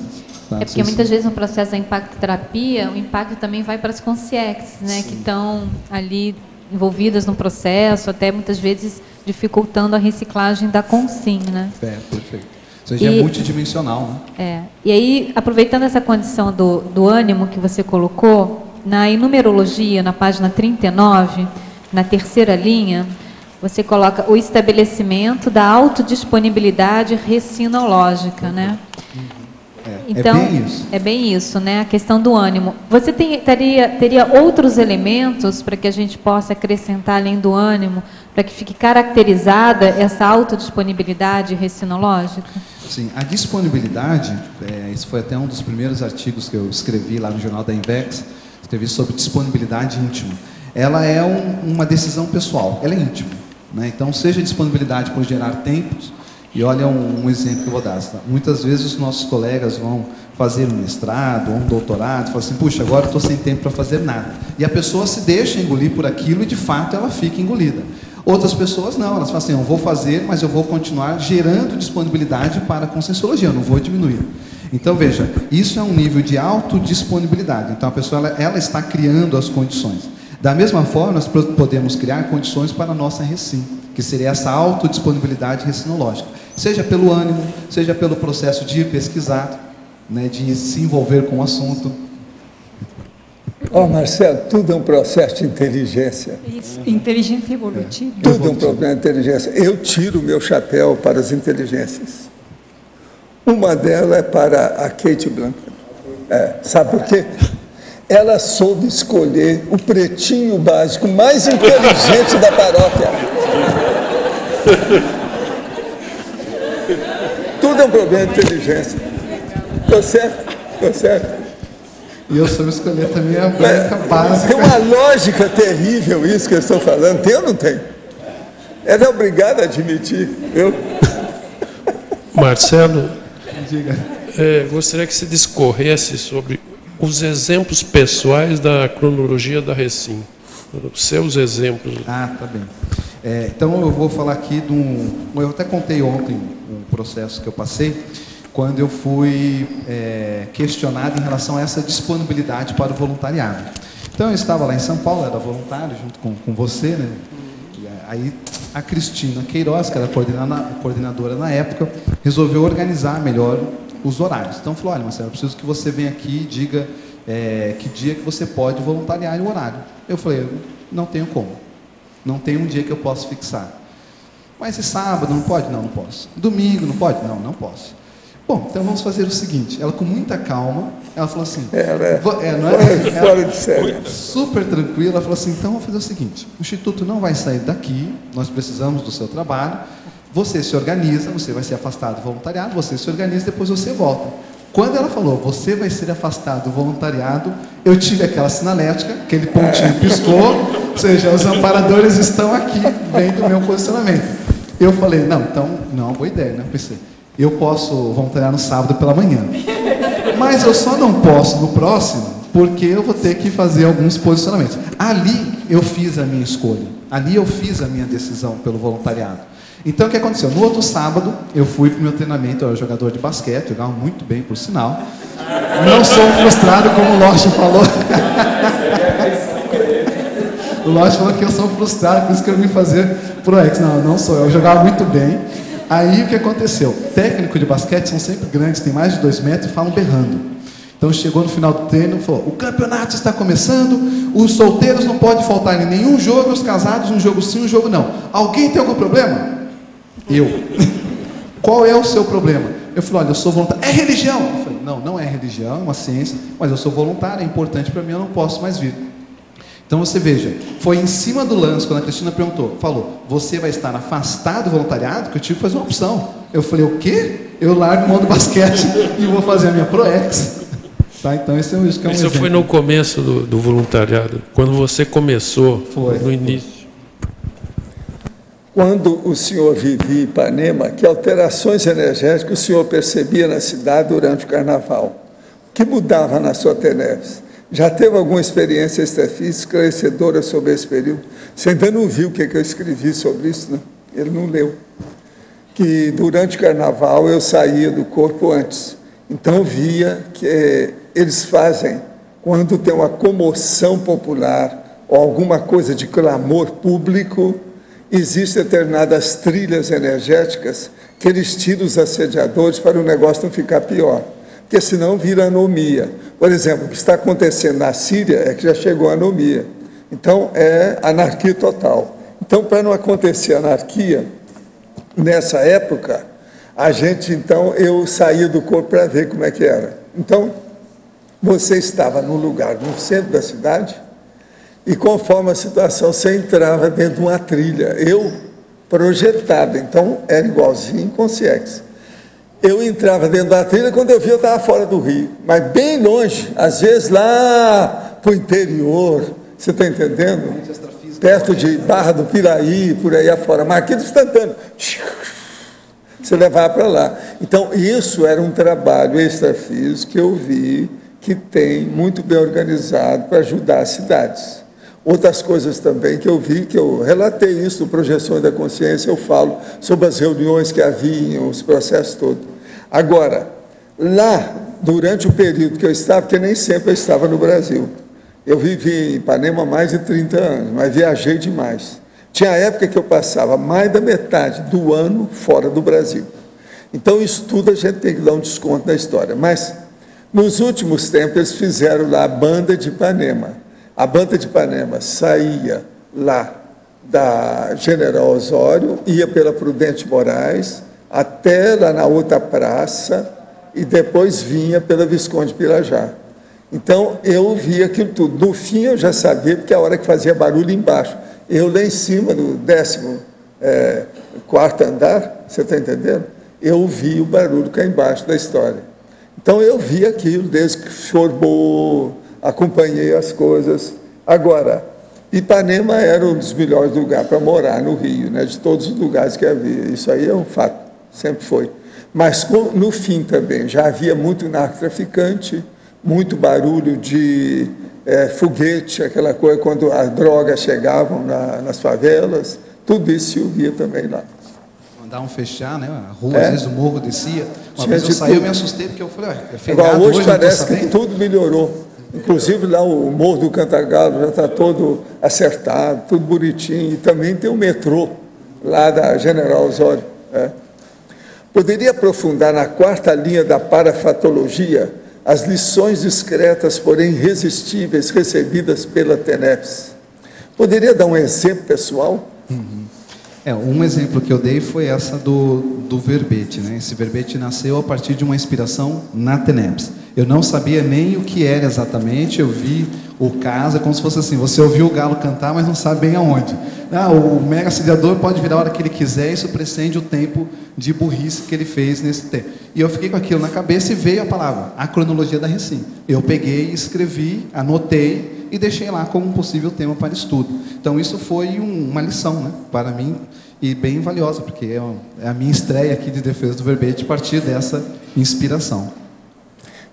Tá? Porque muitas vezes no processo da impactoterapia, o impacto também vai para as consciências, né, que estão ali envolvidas no processo, até muitas vezes dificultando a reciclagem da consciência, né? Perfeito. Isso já é multidimensional, né? E aí, aproveitando essa condição do ânimo que você colocou, na enumerologia, na página 39, na terceira linha, você coloca o estabelecimento da autodisponibilidade recinológica, né? Então, é bem isso, né? A questão do ânimo. Você teria outros elementos para que a gente possa acrescentar além do ânimo, para que fique caracterizada essa autodisponibilidade recinológica? Sim, a disponibilidade, esse foi até um dos primeiros artigos que eu escrevi lá no Jornal da Invex, escrevi sobre disponibilidade íntima. Ela é uma decisão pessoal, ela é íntima, né? Então, seja disponibilidade por gerar tempos, e olha um exemplo que eu vou dar. Muitas vezes os nossos colegas vão fazer um mestrado ou um doutorado, fala assim, puxa, agora estou sem tempo para fazer nada. E a pessoa se deixa engolir por aquilo e, de fato, ela fica engolida. Outras pessoas não, elas falam assim, eu vou fazer, mas eu vou continuar gerando disponibilidade para a Conscienciologia, eu não vou diminuir. Então, veja, isso é um nível de autodisponibilidade. Então, a pessoa ela está criando as condições. Da mesma forma, nós podemos criar condições para a nossa recim, que seria essa autodisponibilidade recinológica. Seja pelo ânimo, seja pelo processo de ir pesquisar, né, de se envolver com o assunto. Marcelo, tudo é um processo de inteligência. Isso, inteligência evolutiva. Tudo é um problema de inteligência. Eu tiro o meu chapéu para as inteligências. Uma delas é para a Kate Blanchard. Sabe por quê? Ela soube escolher o pretinho básico mais inteligente da paróquia. Tudo é um problema de inteligência. Estou certo? Estou certo? E eu soube escolher também a branca básica. Tem uma lógica terrível isso que eu estou falando. Tem ou não tem? Ela é obrigada a admitir. Viu? Marcelo, Diga. Gostaria que você discorresse sobre os exemplos pessoais da cronologia da recim. Os seus exemplos. Tá bem. Então eu vou falar aqui de eu até contei ontem um processo que eu passei, quando eu fui questionado em relação a essa disponibilidade para o voluntariado. Então eu estava lá em São Paulo, era voluntário junto com você, né? E aí a Cristina Queiroz, que era coordenadora na época, resolveu organizar melhor os horários. Então falou, olha, Marcelo, eu preciso que você venha aqui e diga que dia que você pode voluntariar e o horário. Eu falei, não tenho como. Não tem um dia que eu possa fixar. Mas esse sábado não pode? Não, não posso. Domingo não pode? Não, não posso. Bom, então vamos fazer o seguinte. Ela, com muita calma, ela falou assim... Fora de série. Super tranquila, ela falou assim, então vamos fazer o seguinte. O Instituto não vai sair daqui, nós precisamos do seu trabalho. Você se organiza, você vai ser afastado do voluntariado, você se organiza, depois você volta. Quando ela falou, você vai ser afastado do voluntariado, eu tive aquela sinalética, aquele pontinho piscou, ou seja, os amparadores estão aqui, vendo o meu posicionamento. Eu falei, não, então, não, boa ideia, né? Pensei, eu posso voluntariar no sábado pela manhã, mas eu só não posso no próximo, porque eu vou ter que fazer alguns posicionamentos. Ali eu fiz a minha escolha, ali eu fiz a minha decisão pelo voluntariado. Então, o que aconteceu? No outro sábado, eu fui para o meu treinamento, eu era jogador de basquete, jogava muito bem, por sinal. Não sou frustrado, como o Lócio falou. O Lócio falou que eu sou frustrado, por isso que eu vim fazer ProEx. Não, não sou, eu jogava muito bem. Aí, o que aconteceu? Técnico de basquete são sempre grandes, tem mais de 2 metros e falam berrando. Então, chegou no final do treino e falou, o campeonato está começando, os solteiros não podem faltar em nenhum jogo, os casados, um jogo sim, um jogo não. Alguém tem algum problema? Eu. Qual é o seu problema? Eu falei, olha, eu sou voluntário. É religião? Eu falei, não, não é religião, é uma ciência, mas eu sou voluntário, é importante para mim, eu não posso mais vir. Então você veja, foi em cima do lance, quando a Cristina falou, você vai estar afastado do voluntariado, que eu tive que fazer uma opção. Eu falei, o quê? Eu largo mão do basquete e vou fazer a minha ProEx. Tá, então esse é um exemplo. Isso foi no começo do voluntariado, quando você começou, no início. Quando o senhor vivia em Ipanema, que alterações energéticas o senhor percebia na cidade durante o carnaval? O que mudava na sua Teneves? Já teve alguma experiência extrafísica esclarecedora sobre esse período? Você ainda não viu o que eu escrevi sobre isso, não? Ele não leu. Que durante o carnaval eu saía do corpo antes. Então via que eles fazem, quando tem uma comoção popular ou alguma coisa de clamor público, existem determinadas trilhas energéticas que eles tiram os assediadores para o negócio não ficar pior, porque senão vira anomia. Por exemplo, o que está acontecendo na Síria é que já chegou a anomia. Então, é anarquia total. Então, para não acontecer anarquia, nessa época, eu saía do corpo para ver como é que era. Então, você estava num lugar, no centro da cidade, e conforme a situação, você entrava dentro de uma trilha. Eu, projetado, então era igualzinho em Consciex. Eu entrava dentro da trilha, quando eu vi, eu estava fora do rio, mas bem longe, às vezes lá para o interior, você está entendendo? Perto de Barra do Piraí, por aí afora, mas aqui instantâneo. você levava para lá. Então, isso era um trabalho extrafísico que eu vi que tem muito bem organizado para ajudar as cidades. Outras coisas também que eu vi, que eu relatei isso no Projeções da Consciência, eu falo sobre as reuniões que haviam, os processos todos. Agora, lá, durante o período que eu estava, porque nem sempre eu estava no Brasil, eu vivi em Ipanema há mais de 30 anos, mas viajei demais. Tinha época que eu passava mais da metade do ano fora do Brasil. Então, isso tudo a gente tem que dar um desconto na história. Mas, nos últimos tempos, eles fizeram lá a Banda de Ipanema. A Banda de Ipanema saía lá da General Osório, ia pela Prudente Moraes, até lá na outra praça, e depois vinha pela Visconde Pirajá. Então, eu via aquilo tudo. No fim, eu já sabia, porque a hora que fazia barulho embaixo. Eu lá em cima, no 14º andar, você está entendendo? Eu vi o barulho cá embaixo da história. Então, eu vi aquilo desde que formou, acompanhei as coisas. Agora, Ipanema era um dos melhores lugares para morar no Rio, né, de todos os lugares que havia. Isso aí é um fato, sempre foi. Mas, no fim também, já havia muito narcotraficante, muito barulho de foguete, aquela coisa, quando as drogas chegavam nas favelas, tudo isso se ouvia também lá. Mandavam fechar, né? A rua, às vezes o morro descia. Uma vez eu saí, eu me assustei, porque eu falei, é feriado, agora, hoje parece que tudo melhorou. Inclusive lá o Morro do Cantagalo já está todo acertado, tudo bonitinho, e também tem o metrô lá da General Osório. Poderia aprofundar na 4ª linha da parafatologia as lições discretas, porém irresistíveis, recebidas pela TENEPS. Poderia dar um exemplo pessoal? Um exemplo que eu dei foi essa do verbete, né? Esse verbete nasceu a partir de uma inspiração na TENEPS. Eu não sabia nem o que era exatamente, eu vi o caso, como se fosse assim, você ouviu o galo cantar, mas não sabe bem aonde. O mega assediador pode virar a hora que ele quiser, isso prescinde o tempo de burrice que ele fez nesse tempo. E eu fiquei com aquilo na cabeça e veio a palavra, a cronologia da Recim. Eu peguei, escrevi, anotei e deixei lá como um possível tema para estudo. Então, isso foi uma lição, né, para mim, e bem valiosa, porque é a minha estreia aqui de defesa do verbete a partir dessa inspiração.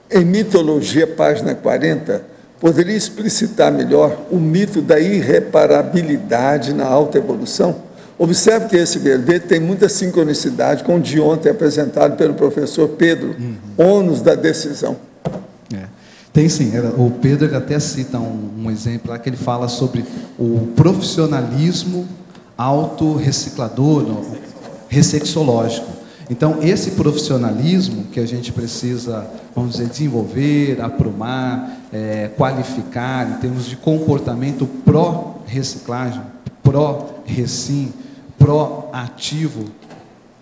Em Mitologia, página 40, poderia explicitar melhor o mito da irreparabilidade na alta evolução? Observe que esse verbete tem muita sincronicidade com o de ontem apresentado pelo professor Pedro, ônus da decisão. Tem sim, o Pedro ele até cita um exemplo lá que ele fala sobre o profissionalismo autorreciclador, ressexológico. Então, esse profissionalismo que a gente precisa, vamos dizer, desenvolver, aprumar, qualificar, em termos de comportamento pró-reciclagem, pró-recim, pró-ativo,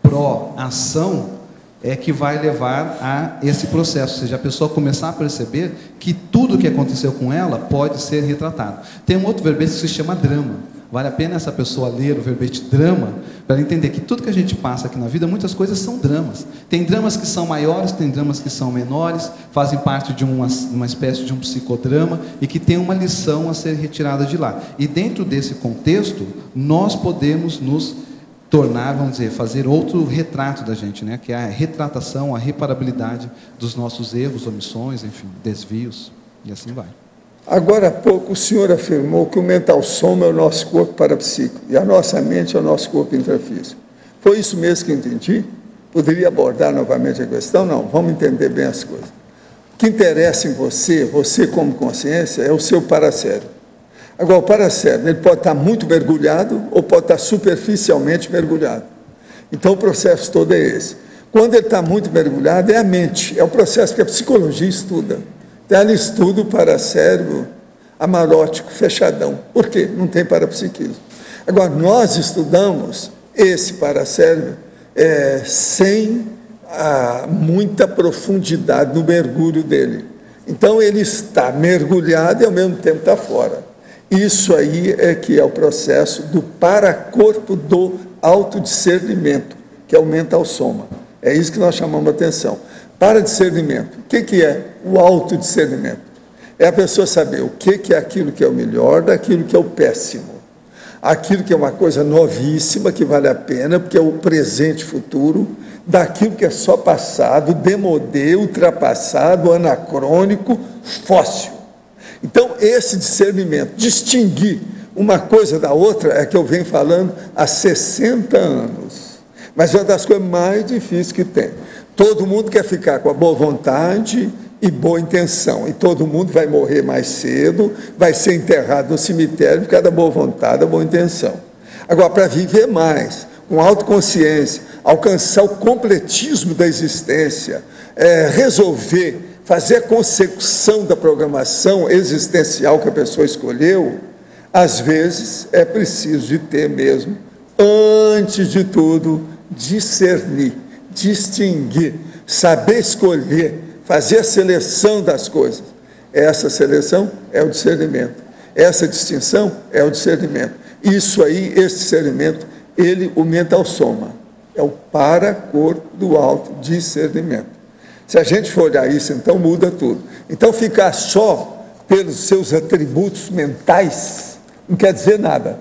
pró-ação, é que vai levar a esse processo. Ou seja, a pessoa começar a perceber que tudo o que aconteceu com ela pode ser retratado. Tem um outro verbete que se chama drama. Vale a pena essa pessoa ler o verbete drama, para entender que tudo que a gente passa aqui na vida, muitas coisas são dramas. Tem dramas que são maiores, tem dramas que são menores, fazem parte de uma espécie de um psicodrama, e que tem uma lição a ser retirada de lá. E dentro desse contexto, nós podemos nos tornar, vamos dizer, fazer outro retrato da gente, né? Que é a retratação, a reparabilidade dos nossos erros, omissões, enfim, desvios, e assim vai. Agora há pouco o senhor afirmou que o mental soma é o nosso corpo parapsíquico e a nossa mente é o nosso corpo intrafísico. Foi isso mesmo que eu entendi? Poderia abordar novamente a questão? Não, vamos entender bem as coisas. O que interessa em você como consciência, é o seu paracérebro. Agora, o paracérebro, ele pode estar muito mergulhado ou pode estar superficialmente mergulhado. Então, o processo todo é esse. Quando ele está muito mergulhado, é a mente, é o processo que a psicologia estuda. Então, ela estuda o paracérebro amarótico, fechadão. Por quê? Não tem parapsiquismo. Agora, nós estudamos esse paracérebro sem muita profundidade no mergulho dele. Então, ele está mergulhado e, ao mesmo tempo, está fora. Isso aí é que é o processo do paracorpo do autodiscernimento, que é o mental soma. É isso que nós chamamos a atenção. Para discernimento. O que é o autodiscernimento? É a pessoa saber o que é aquilo que é o melhor daquilo que é o péssimo. aquilo que é uma coisa novíssima, que vale a pena, porque é o presente e futuro, daquilo que é só passado, demodê, ultrapassado, anacrônico, fóssil. Então, esse discernimento, distinguir uma coisa da outra, é que eu venho falando há 60 anos. Mas é uma das coisas mais difíceis que tem. Todo mundo quer ficar com a boa vontade e boa intenção, e todo mundo vai morrer mais cedo, vai ser enterrado no cemitério por causa da boa vontade, da boa intenção. Agora, para viver mais, com autoconsciência, alcançar o completismo da existência, resolver, fazer a consecução da programação existencial que a pessoa escolheu, às vezes é preciso de ter mesmo, antes de tudo, discernir, distinguir, saber escolher, fazer a seleção das coisas. Essa seleção é o discernimento. Essa distinção é o discernimento. Isso aí, esse discernimento, ele, o mental soma. É o paracorpo do autodiscernimento. Se a gente for olhar isso, então muda tudo. Então, ficar só pelos seus atributos mentais não quer dizer nada.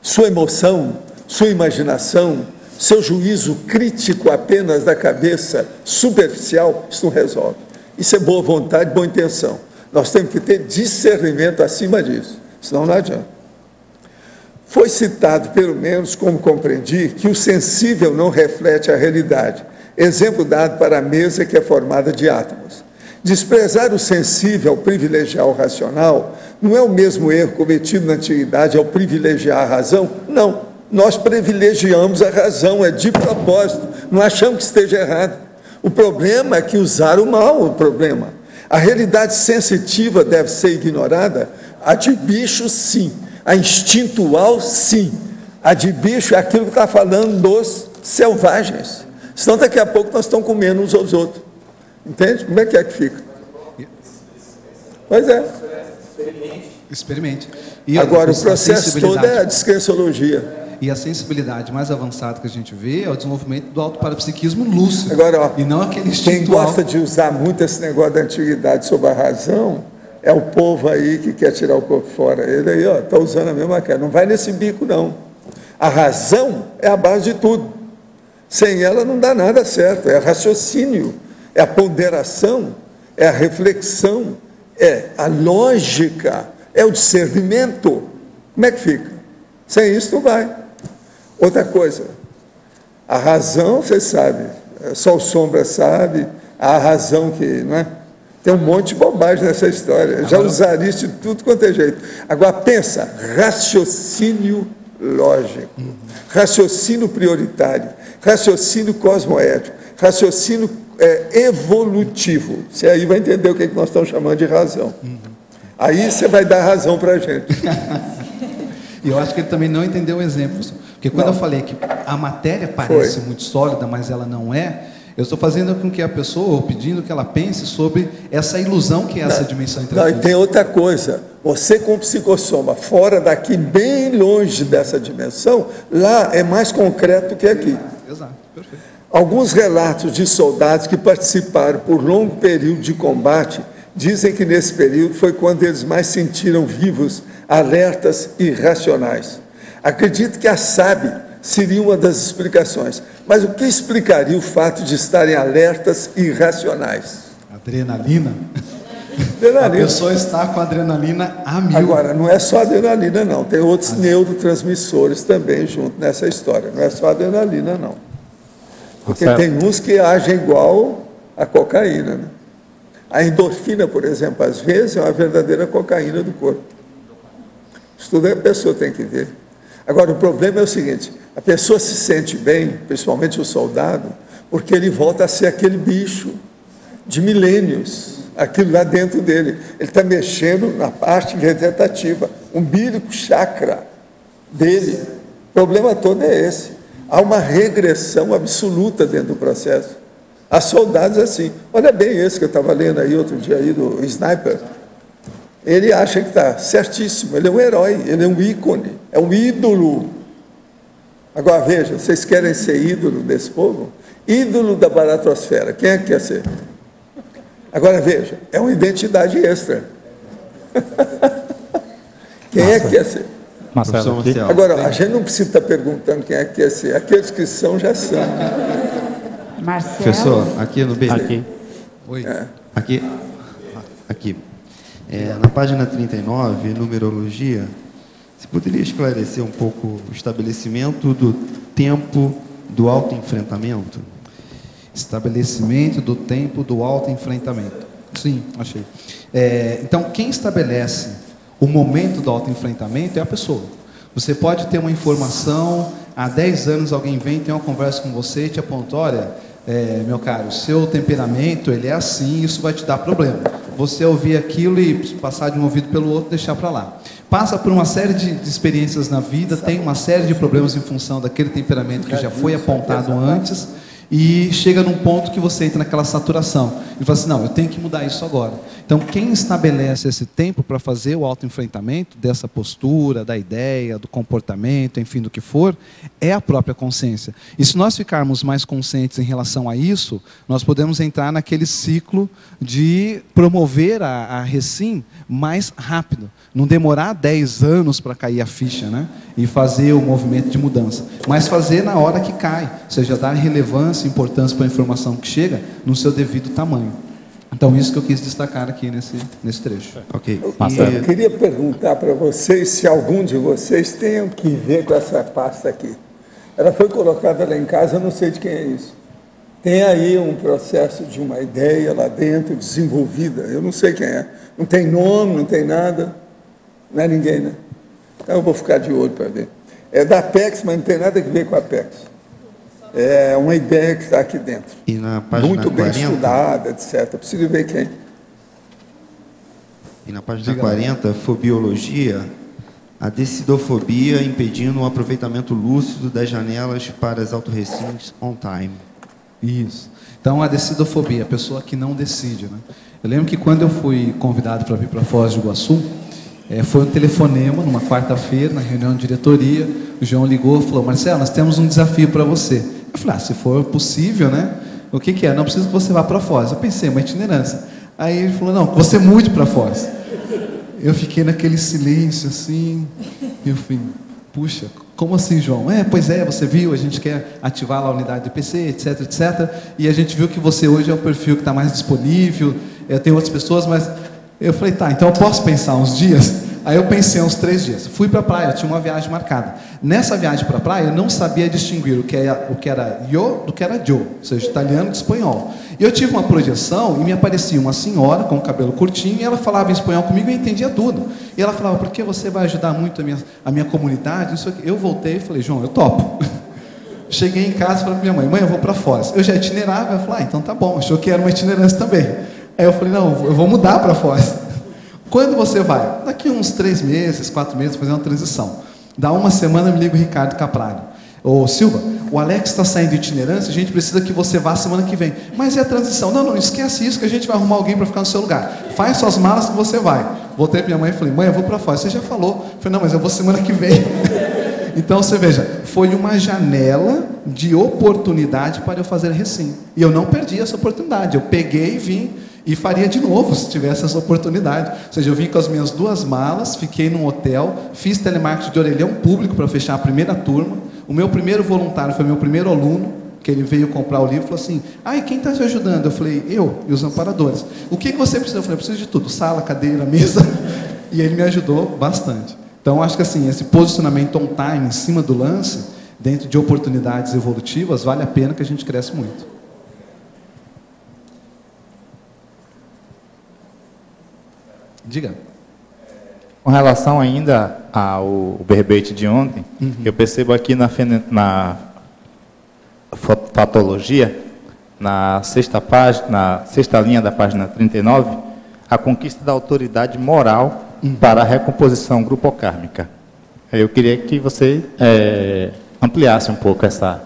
Sua emoção, sua imaginação, seu juízo crítico apenas da cabeça superficial, isso não resolve. Isso é boa vontade, boa intenção. Nós temos que ter discernimento acima disso, senão não adianta. Foi citado, pelo menos como compreendi, que o sensível não reflete a realidade. Exemplo dado para a mesa que é formada de átomos. Desprezar o sensível ao privilegiar o racional não é o mesmo erro cometido na antiguidade ao privilegiar a razão? Não. Nós privilegiamos a razão, é de propósito, não achamos que esteja errado. O problema é que usaram mal o problema. A realidade sensitiva deve ser ignorada? A de bicho, sim. A instintual, sim. A de bicho é aquilo que está falando dos selvagens. Senão daqui a pouco nós estamos comendo uns aos outros. Entende? Como é que fica? Pois é. Experimente. Agora, o processo todo é a descrenciologia. E a sensibilidade mais avançada que a gente vê é o desenvolvimento do autoparapsiquismo lúcido. Agora, ó, e não aquele quem gosta de usar muito esse negócio da antiguidade sobre a razão é o povo aí que quer tirar o corpo fora. Ele aí, ó, está usando a mesma cara. Não vai nesse bico, não. A razão é a base de tudo. Sem ela não dá nada certo. É raciocínio, é a ponderação, é a reflexão, é a lógica, é o discernimento. Como é que fica? Sem isso não vai. Outra coisa, a razão, você sabe, só o Sombra sabe, a razão que, não é? Tem um monte de bobagem nessa história. Já usaram isso de tudo quanto é jeito. Agora, pensa, raciocínio lógico, raciocínio prioritário, raciocínio cosmoético, raciocínio evolutivo. Você aí vai entender o que nós estamos chamando de razão. Aí você vai dar razão para a gente. E eu acho que ele também não entendeu o exemplo. Porque quando eu falei que a matéria parece muito sólida, mas ela não é, eu estou fazendo com que a pessoa, ou pedindo que ela pense sobre essa ilusão que é essa dimensão intrafísica. E tem outra coisa. Você com psicossoma, fora daqui, bem longe dessa dimensão, lá é mais concreto que aqui. Exato, perfeito. Alguns relatos de soldados que participaram por longo período de combate dizem que nesse período foi quando eles mais sentiram vivos, alertas e racionais. Acredito que a SAB seria uma das explicações. Mas o que explicaria o fato de estarem alertas e racionais? Adrenalina. A pessoa está com a adrenalina a mil. Agora, não é só adrenalina, não. Tem outros neurotransmissores também junto nessa história. Não é só adrenalina, não. Porque tem uns que agem igual a cocaína, né? A endorfina, por exemplo, às vezes é uma verdadeira cocaína do corpo. Isso tudo a pessoa tem que ver. Agora, o problema é o seguinte, a pessoa se sente bem, principalmente o soldado, porque ele volta a ser aquele bicho de milênios, aquilo lá dentro dele. Ele está mexendo na parte vegetativa, umbilico chakra dele. O problema todo é esse. Há uma regressão absoluta dentro do processo. Há soldados assim. Olha bem esse que eu estava lendo aí outro dia aí do Sniper. Ele acha que está certíssimo. Ele é um herói, ele é um ícone, é um ídolo. Agora veja, vocês querem ser ídolo desse povo? Ídolo da baratrosfera. Quem é que quer ser? Agora veja, é uma identidade extra. Quem é que quer ser? Marcelo aqui. Agora, a gente não precisa estar perguntando quem é que quer ser. Aqueles que são, já são. Marcelo. Professor, aqui no B. Aqui. Oi. Aqui. Aqui. Na página 39, numerologia, você poderia esclarecer um pouco o estabelecimento do tempo do autoenfrentamento? Estabelecimento do tempo do autoenfrentamento. Sim, achei. Então, quem estabelece o momento do autoenfrentamento é a pessoa. Você pode ter uma informação, há 10 anos alguém vem, tem uma conversa com você e te aponta, olha, meu caro, seu temperamento, ele é assim, isso vai te dar problema. Você ouvir aquilo e passar de um ouvido pelo outro, deixar para lá. Passa por uma série de experiências na vida, tem uma série de problemas em função daquele temperamento que já foi apontado antes, e chega num ponto que você entra naquela saturação. E fala assim, não, eu tenho que mudar isso agora. Então, quem estabelece esse tempo para fazer o autoenfrentamento dessa postura, da ideia, do comportamento, enfim, do que for, é a própria consciência. E se nós ficarmos mais conscientes em relação a isso, nós podemos entrar naquele ciclo de promover a Recim mais rápido. Não demorar 10 anos para cair a ficha, né? E fazer o movimento de mudança. Mas fazer na hora que cai. Ou seja, dar relevância e importância para a informação que chega no seu devido tamanho. Então, isso que eu quis destacar aqui nesse trecho. Ok. Eu queria perguntar para vocês se algum de vocês tem que ver com essa pasta aqui. Ela foi colocada lá em casa, eu não sei de quem é isso. Tem aí um processo de uma ideia lá dentro, desenvolvida. Eu não sei quem é. Não tem nome, não tem nada. Não é ninguém, né? Então eu vou ficar de olho para ver. É da Apex, mas não tem nada a ver com a Apex. É uma ideia que está aqui dentro. E na página muito bem 40, estudada, etc. Preciso ver quem. E na página 40, fobiologia, a decidofobia impedindo o aproveitamento lúcido das janelas para as autorrecins on time. Isso. Então, a decidofobia, a pessoa que não decide, né? Eu lembro que quando eu fui convidado para vir para Foz do Iguaçu, foi um telefonema, numa quarta-feira, na reunião de diretoria, o João ligou e falou, Marcelo, nós temos um desafio para você. Eu falei, se for possível, né? O que é? Não preciso que você vá para Foz. Eu pensei, uma itinerância. Aí ele falou, não, que você mude para Foz. Eu fiquei naquele silêncio, assim, e eu falei, puxa, como assim, João? Pois é, você viu, a gente quer ativar lá a unidade de PC, etc, etc, e a gente viu que você hoje é o perfil que está mais disponível, tem outras pessoas, mas... Eu falei, tá, então eu posso pensar uns dias? Aí eu pensei uns 3 dias. Fui para a praia, eu tinha uma viagem marcada. Nessa viagem para a praia, eu não sabia distinguir o que era io do que era Joe, ou seja, italiano de espanhol. E eu tive uma projeção e me aparecia uma senhora com o cabelo curtinho e ela falava em espanhol comigo e eu entendia tudo. E ela falava, porque você vai ajudar muito a minha comunidade? Isso aqui. Eu voltei e falei, João, eu topo. Cheguei em casa e falei para minha mãe, eu vou para Foz. Eu já itinerava, ela falou, então tá bom, achou que era uma itinerância também. Aí eu falei, não, eu vou mudar para Foz. Quando você vai? Daqui uns 3 meses, 4 meses, fazer uma transição. Dá uma semana, me liga o Ricardo Caprari. Ô Silva, o Alex está saindo de itinerância, a gente precisa que você vá semana que vem. Mas é a transição. Não, esquece isso que a gente vai arrumar alguém para ficar no seu lugar. Faz suas malas que você vai. Voltei para minha mãe e falei, mãe, eu vou para Foz. Você já falou. Eu falei, não, mas eu vou semana que vem. Então, você veja, foi uma janela de oportunidade para eu fazer Recim. E eu não perdi essa oportunidade. Eu peguei e vim. E faria de novo se tivesse essa oportunidade. Ou seja, eu vim com as minhas 2 malas, fiquei num hotel, fiz telemarketing de orelhão público para fechar a primeira turma. O meu primeiro voluntário foi meu primeiro aluno, que ele veio comprar o livro e falou assim, e quem está te ajudando? Eu falei, eu e os amparadores. O que você precisa? Eu falei, eu preciso de tudo, sala, cadeira, mesa. E ele me ajudou bastante. Então, acho que assim, esse posicionamento on time, em cima do lance, dentro de oportunidades evolutivas, vale a pena que a gente cresce muito. Diga. Com relação ainda ao verbete de ontem, eu percebo aqui na fatologia, na sexta linha da página 39, a conquista da autoridade moral para a recomposição grupocármica. Eu queria que você ampliasse um pouco essa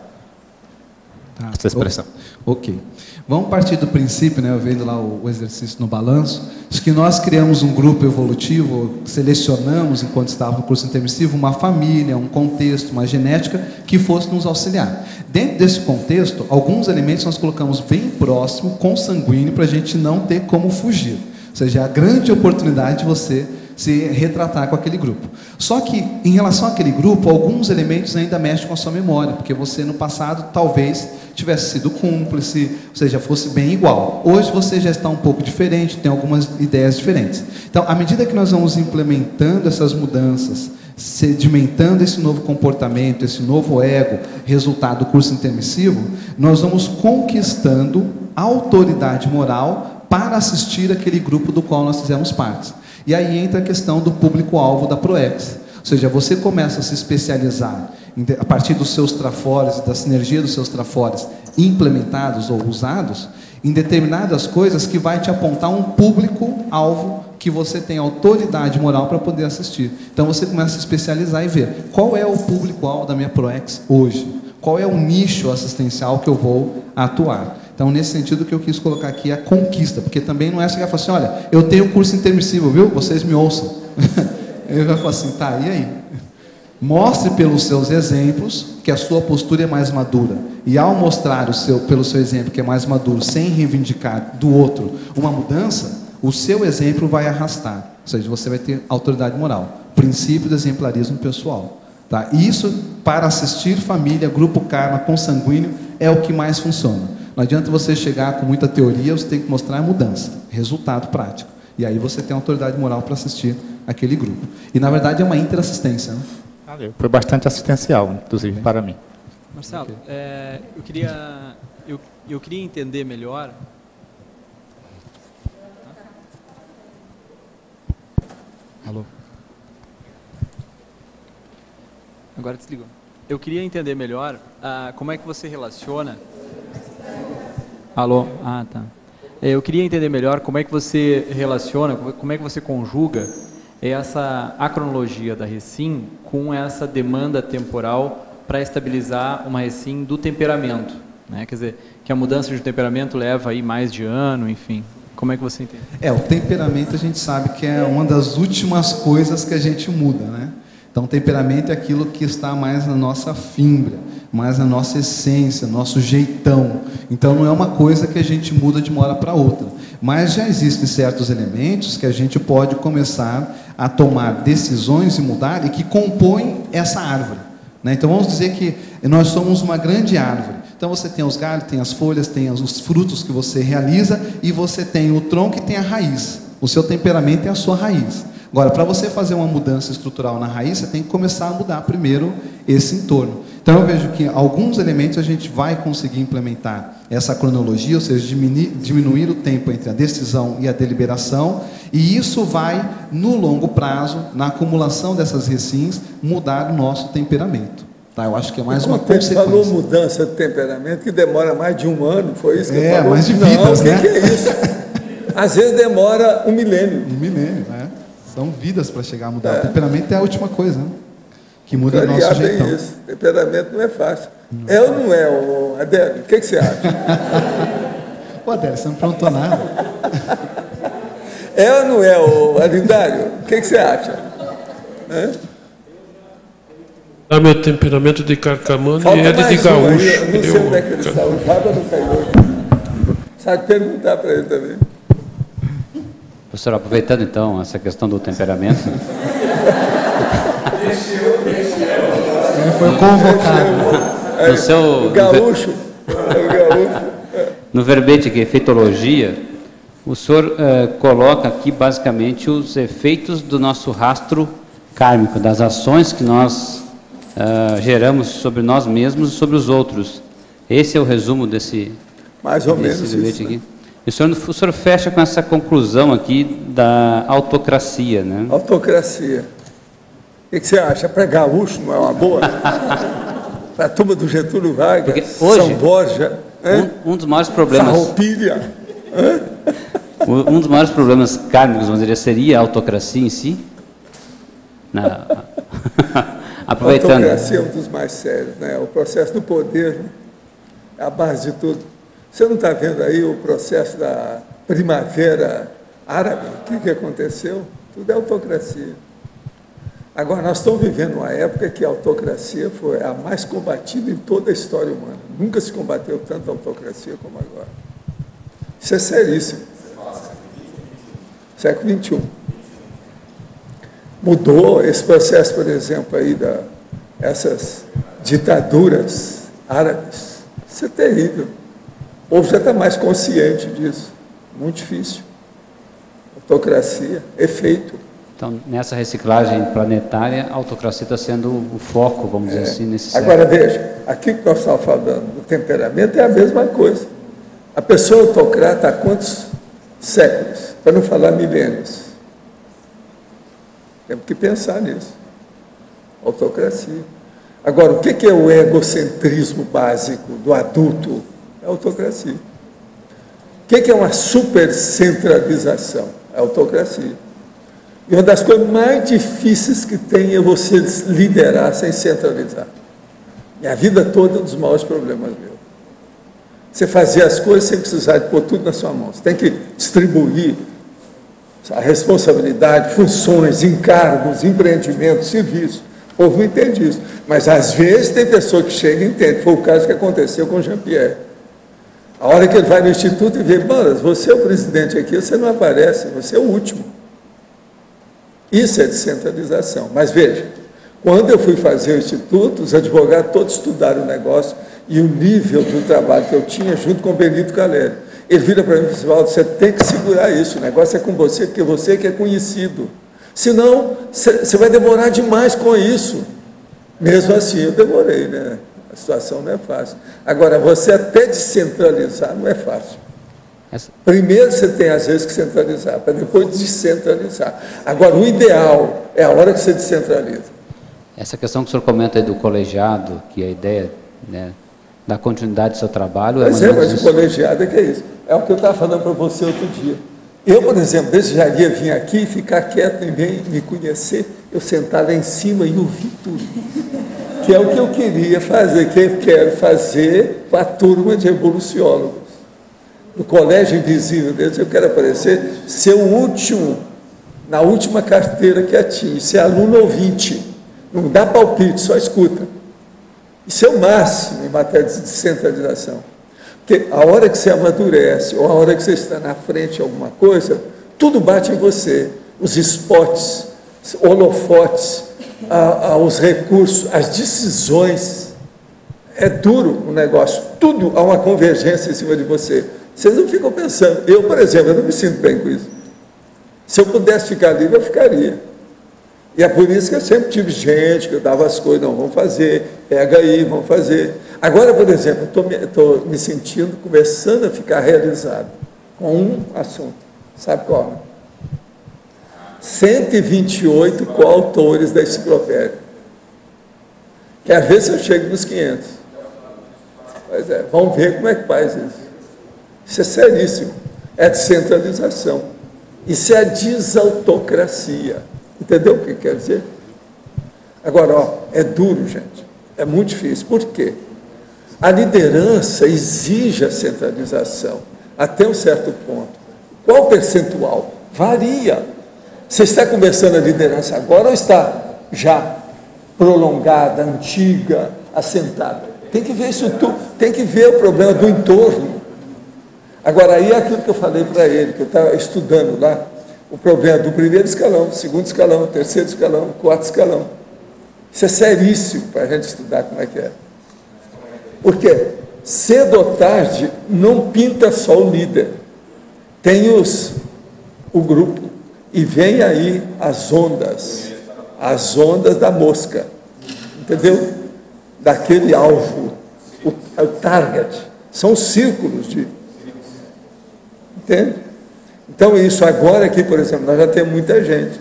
expressão. Ok. Vamos partir do princípio, né, vendo lá o exercício no balanço, de que nós criamos um grupo evolutivo, selecionamos, enquanto estava no curso intermissivo, uma família, um contexto, uma genética que fosse nos auxiliar. Dentro desse contexto, alguns elementos nós colocamos bem próximo, consanguíneo, para a gente não ter como fugir. Ou seja, é a grande oportunidade de você se retratar com aquele grupo. Só que, em relação àquele grupo, alguns elementos ainda mexem com a sua memória, porque você, no passado, talvez tivesse sido cúmplice, ou seja, fosse bem igual. Hoje você já está um pouco diferente, tem algumas ideias diferentes. Então, à medida que nós vamos implementando essas mudanças, sedimentando esse novo comportamento, esse novo ego, resultado do curso intermissivo, nós vamos conquistando autoridade moral para assistir aquele grupo do qual nós fizemos parte. E aí entra a questão do público-alvo da ProEx. Ou seja, você começa a se especializar a partir dos seus trafores, da sinergia dos seus trafores implementados ou usados, em determinadas coisas que vai te apontar um público-alvo que você tem autoridade moral para poder assistir. Então você começa a se especializar e ver qual é o público-alvo da minha ProEx hoje, qual é o nicho assistencial que eu vou atuar. Então, nesse sentido que eu quis colocar aqui a conquista, porque também não é chegar e falar assim, olha, eu tenho curso intermissivo, viu? Vocês me ouçam. Eu já falo assim, tá, e aí? Mostre pelos seus exemplos que a sua postura é mais madura. E ao mostrar pelo seu exemplo que é mais maduro, sem reivindicar do outro uma mudança, o seu exemplo vai arrastar. Ou seja, você vai ter autoridade moral. Princípio do exemplarismo pessoal. Tá? E isso, para assistir família, grupo karma, consanguíneo, é o que mais funciona. Não adianta você chegar com muita teoria, você tem que mostrar a mudança, resultado prático. E aí você tem autoridade moral para assistir aquele grupo. E, na verdade, é uma interassistência. Né? Foi bastante assistencial, inclusive, para mim. Marcelo, eu queria entender melhor... Alô? Agora desligou. Eu queria entender melhor como é que você relaciona... Alô? Ah, tá. Eu queria entender melhor como é que você relaciona, como é que você conjuga essa acronologia da Recim com essa demanda temporal para estabilizar uma Recim do temperamento, né? Quer dizer, que a mudança de temperamento leva aí mais de ano, enfim. Como é que você entende? O temperamento a gente sabe que é uma das últimas coisas que a gente muda, né? Então, o temperamento é aquilo que está mais na nossa fímbria, mais na nossa essência, nosso jeitão. Então, não é uma coisa que a gente muda de uma hora para outra. Mas já existem certos elementos que a gente pode começar a tomar decisões e mudar e que compõem essa árvore. Né? Então, vamos dizer que nós somos uma grande árvore. Então, você tem os galhos, tem as folhas, tem os frutos que você realiza e você tem o tronco e tem a raiz. O seu temperamento é a sua raiz. Agora, para você fazer uma mudança estrutural na raiz, você tem que começar a mudar primeiro esse entorno. Então, eu vejo que alguns elementos a gente vai conseguir implementar essa cronologia, ou seja, diminuir o tempo entre a decisão e a deliberação, e isso vai, no longo prazo, na acumulação dessas recins, mudar o nosso temperamento. Tá? Eu acho que é mais uma consequência. Você falou mudança de temperamento, que demora mais de 1 ano, foi isso que falou? Mais de vidas, né? O que é isso? Às vezes demora 1 milênio. 1 milênio, né? São vidas para chegar a mudar. O temperamento é a última coisa, né? Que muda o nosso jeitão. Isso. Temperamento não é fácil. É ou não é, Adélio? O que você acha? Ô, Adélio, você não perguntou nada. É ou não é, Alindário? O que você acha? Dá meu temperamento de carcamano e ele de gaúcho. Eu não sei onde é que ele está. O Jaba não caiu. Sabe perguntar para ele também. Professor, aproveitando então essa questão do temperamento. Ele foi convocado. No seu, gaúcho. No verbete aqui, efeitologia, o senhor coloca aqui basicamente os efeitos do nosso rastro kármico, das ações que nós geramos sobre nós mesmos e sobre os outros. Esse é o resumo desse mais ou menos verbete aqui. E o senhor fecha com essa conclusão aqui da autocracia, né? Autocracia. O que você acha? Para gaúcho não é uma boa? Para a turma do Getúlio Vargas, porque hoje, São Borja, um dos maiores problemas... Farroupilha. Um dos maiores problemas kármicos, vamos dizer, seria a autocracia em si? Aproveitando. A autocracia é um dos mais sérios, né? O processo do poder, né? É a base de tudo. Você não está vendo aí o processo da primavera árabe? O que aconteceu? Tudo é autocracia. Agora, nós estamos vivendo uma época que a autocracia foi a mais combatida em toda a história humana. Nunca se combateu tanto a autocracia como agora. Isso é seríssimo. Século XXI. mudou esse processo, por exemplo, aí essas ditaduras árabes. Isso é terrível. O povo já está mais consciente disso. Muito difícil. Autocracia, efeito. Então, nessa reciclagem planetária, a autocracia está sendo o foco, vamos dizer assim, nesse Agora, veja, aqui que nós estamos falando do temperamento é a mesma coisa. A pessoa autocrata há quantos séculos? Para não falar milênios. Temos que pensar nisso. Autocracia. Agora, o que é o egocentrismo básico do adulto? É a autocracia. O que é uma supercentralização? É a autocracia. E uma das coisas mais difíceis que tem é você liderar sem centralizar. Minha vida toda é um dos maiores problemas meus. Você fazer as coisas sem precisar de pôr tudo na sua mão. Você tem que distribuir a responsabilidade, funções, encargos, empreendimentos, serviços. O povo não entende isso. Mas, às vezes, tem pessoa que chega e entende. Foi o caso que aconteceu com o Jean-Pierre. A hora que ele vai no instituto e vê, mano, você é o presidente aqui, você não aparece, você é o último. Isso é descentralização. Mas, veja, quando eu fui fazer o instituto, os advogados todos estudaram o negócio e o nível do trabalho que eu tinha junto com o Benito Caleri. Ele vira para mim e fala, você tem que segurar isso, o negócio é com você, porque você que é conhecido. Senão, você vai demorar demais com isso. Mesmo assim, eu demorei, né? A situação não é fácil. Agora, você até descentralizar não é fácil. Primeiro você tem, às vezes, que centralizar, para depois descentralizar. Agora, o ideal é a hora que você descentraliza. Essa questão que o senhor comenta aí do colegiado, que a ideia, né, da continuidade do seu trabalho... Mas o colegiado é que é isso. É o que eu estava falando para você outro dia. Eu, por exemplo, desejaria vir aqui e ficar quieto, ninguém me conhecer, eu sentar lá em cima e ouvir tudo. Que é o que eu queria fazer, que eu quero fazer com a turma de evoluciólogos. No colégio invisível deles, eu quero aparecer, ser o último, na última carteira que atinge, ser aluno ouvinte. Não dá palpite, só escuta. Isso é o máximo em matéria de descentralização. Porque a hora que você amadurece, ou a hora que você está na frente de alguma coisa, tudo bate em você. Os spots, holofotes, os recursos, as decisões. É duro o negócio. Tudo há uma convergência em cima de você. Vocês não ficam pensando. Eu, por exemplo, eu não me sinto bem com isso. Se eu pudesse ficar livre, eu ficaria. E é por isso que eu sempre tive gente que eu dava as coisas, não, vamos fazer, pega aí, vamos fazer. Agora, por exemplo, eu estou me sentindo, começando a ficar realizado com um assunto. Sabe qual? 128 coautores da enciclopédia. Quer ver se eu chego nos 500. Pois é, vamos ver como é que faz isso. Isso é seríssimo. É descentralização. Isso é a desautocracia. Entendeu o que quer dizer? Agora, ó, é duro, gente. É muito difícil. Por quê? A liderança exige a centralização, até um certo ponto. Qual o percentual? Varia. Você está começando a liderança agora ou está já prolongada, antiga, assentada? Tem que ver isso tudo, tem que ver o problema do entorno. Agora, aí é aquilo que eu falei para ele, que eu estava estudando lá, o problema do primeiro escalão, segundo escalão, terceiro escalão, quarto escalão. Isso é seríssimo para a gente estudar como é que é. Porque cedo ou tarde não pinta só o líder. Tem o grupo. E vem aí as ondas da mosca. Entendeu? Daquele alvo, o target. São círculos de... Entende? Então, isso agora aqui, por exemplo, nós já temos muita gente.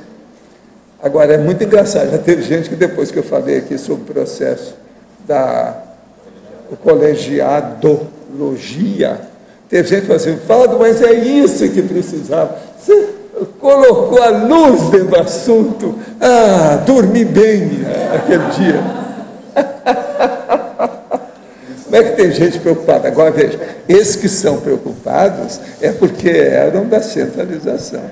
Agora, é muito engraçado, já teve gente que depois que eu falei aqui sobre o processo do colegiadologia, teve gente que falou assim, Valdo, mas é isso que precisava. Você colocou a luz dentro do assunto. Ah, dormi bem aquele dia. Como é que tem gente preocupada? Agora, veja, esses que são preocupados é porque eram da centralização.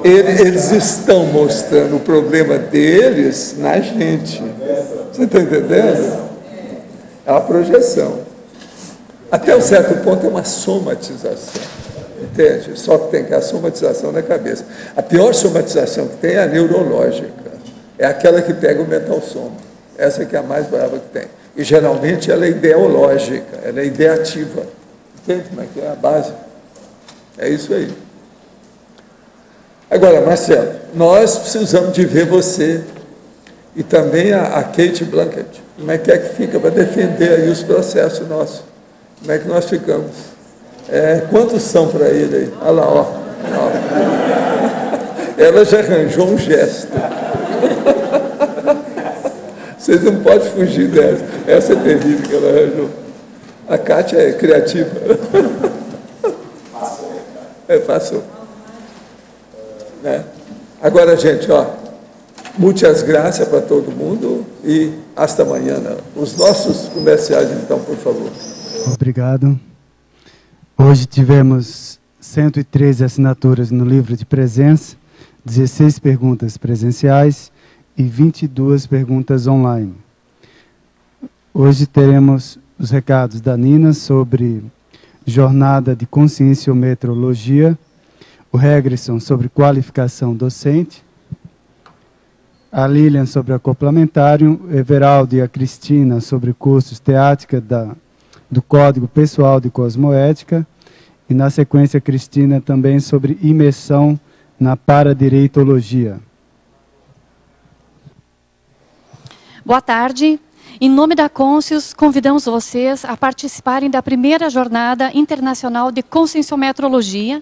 Eles estão mostrando o problema deles na gente. Você está entendendo? É uma projeção. Até um certo ponto é uma somatização. Entende? Só que tem que a somatização na cabeça. A pior somatização que tem é a neurológica. É aquela que pega o mental soma. Essa que é a mais brava que tem. E geralmente ela é ideológica, ela é ideativa. Entende como é que é a base? É isso aí. Agora, Marcelo, nós precisamos de ver você e também a Kate Blanket. Como é que fica para defender aí os processos nossos? Como é que nós ficamos? Quantos são para ele aí? Olha lá, ó. Ela já arranjou um gesto. Vocês não podem fugir dessa. Essa é terrível que ela arranjou. A Kátia é criativa. Passou. Agora, gente, ó, muitas graças para todo mundo e hasta amanhã. Os nossos comerciais, então, por favor. Obrigado. Hoje tivemos 113 assinaturas no livro de presença, 16 perguntas presenciais e 22 perguntas online. Hoje teremos os recados da Nina sobre jornada de conscienciometrologia, o Regresson sobre qualificação docente, a Lilian sobre acoplamentário, o Everaldo e a Cristina sobre cursos teática do Código Pessoal de Cosmoética, e na sequência a Cristina também sobre imersão na paradireitologia. Boa tarde. Em nome da Conscius, convidamos vocês a participarem da primeira jornada internacional de conscienciometrologia,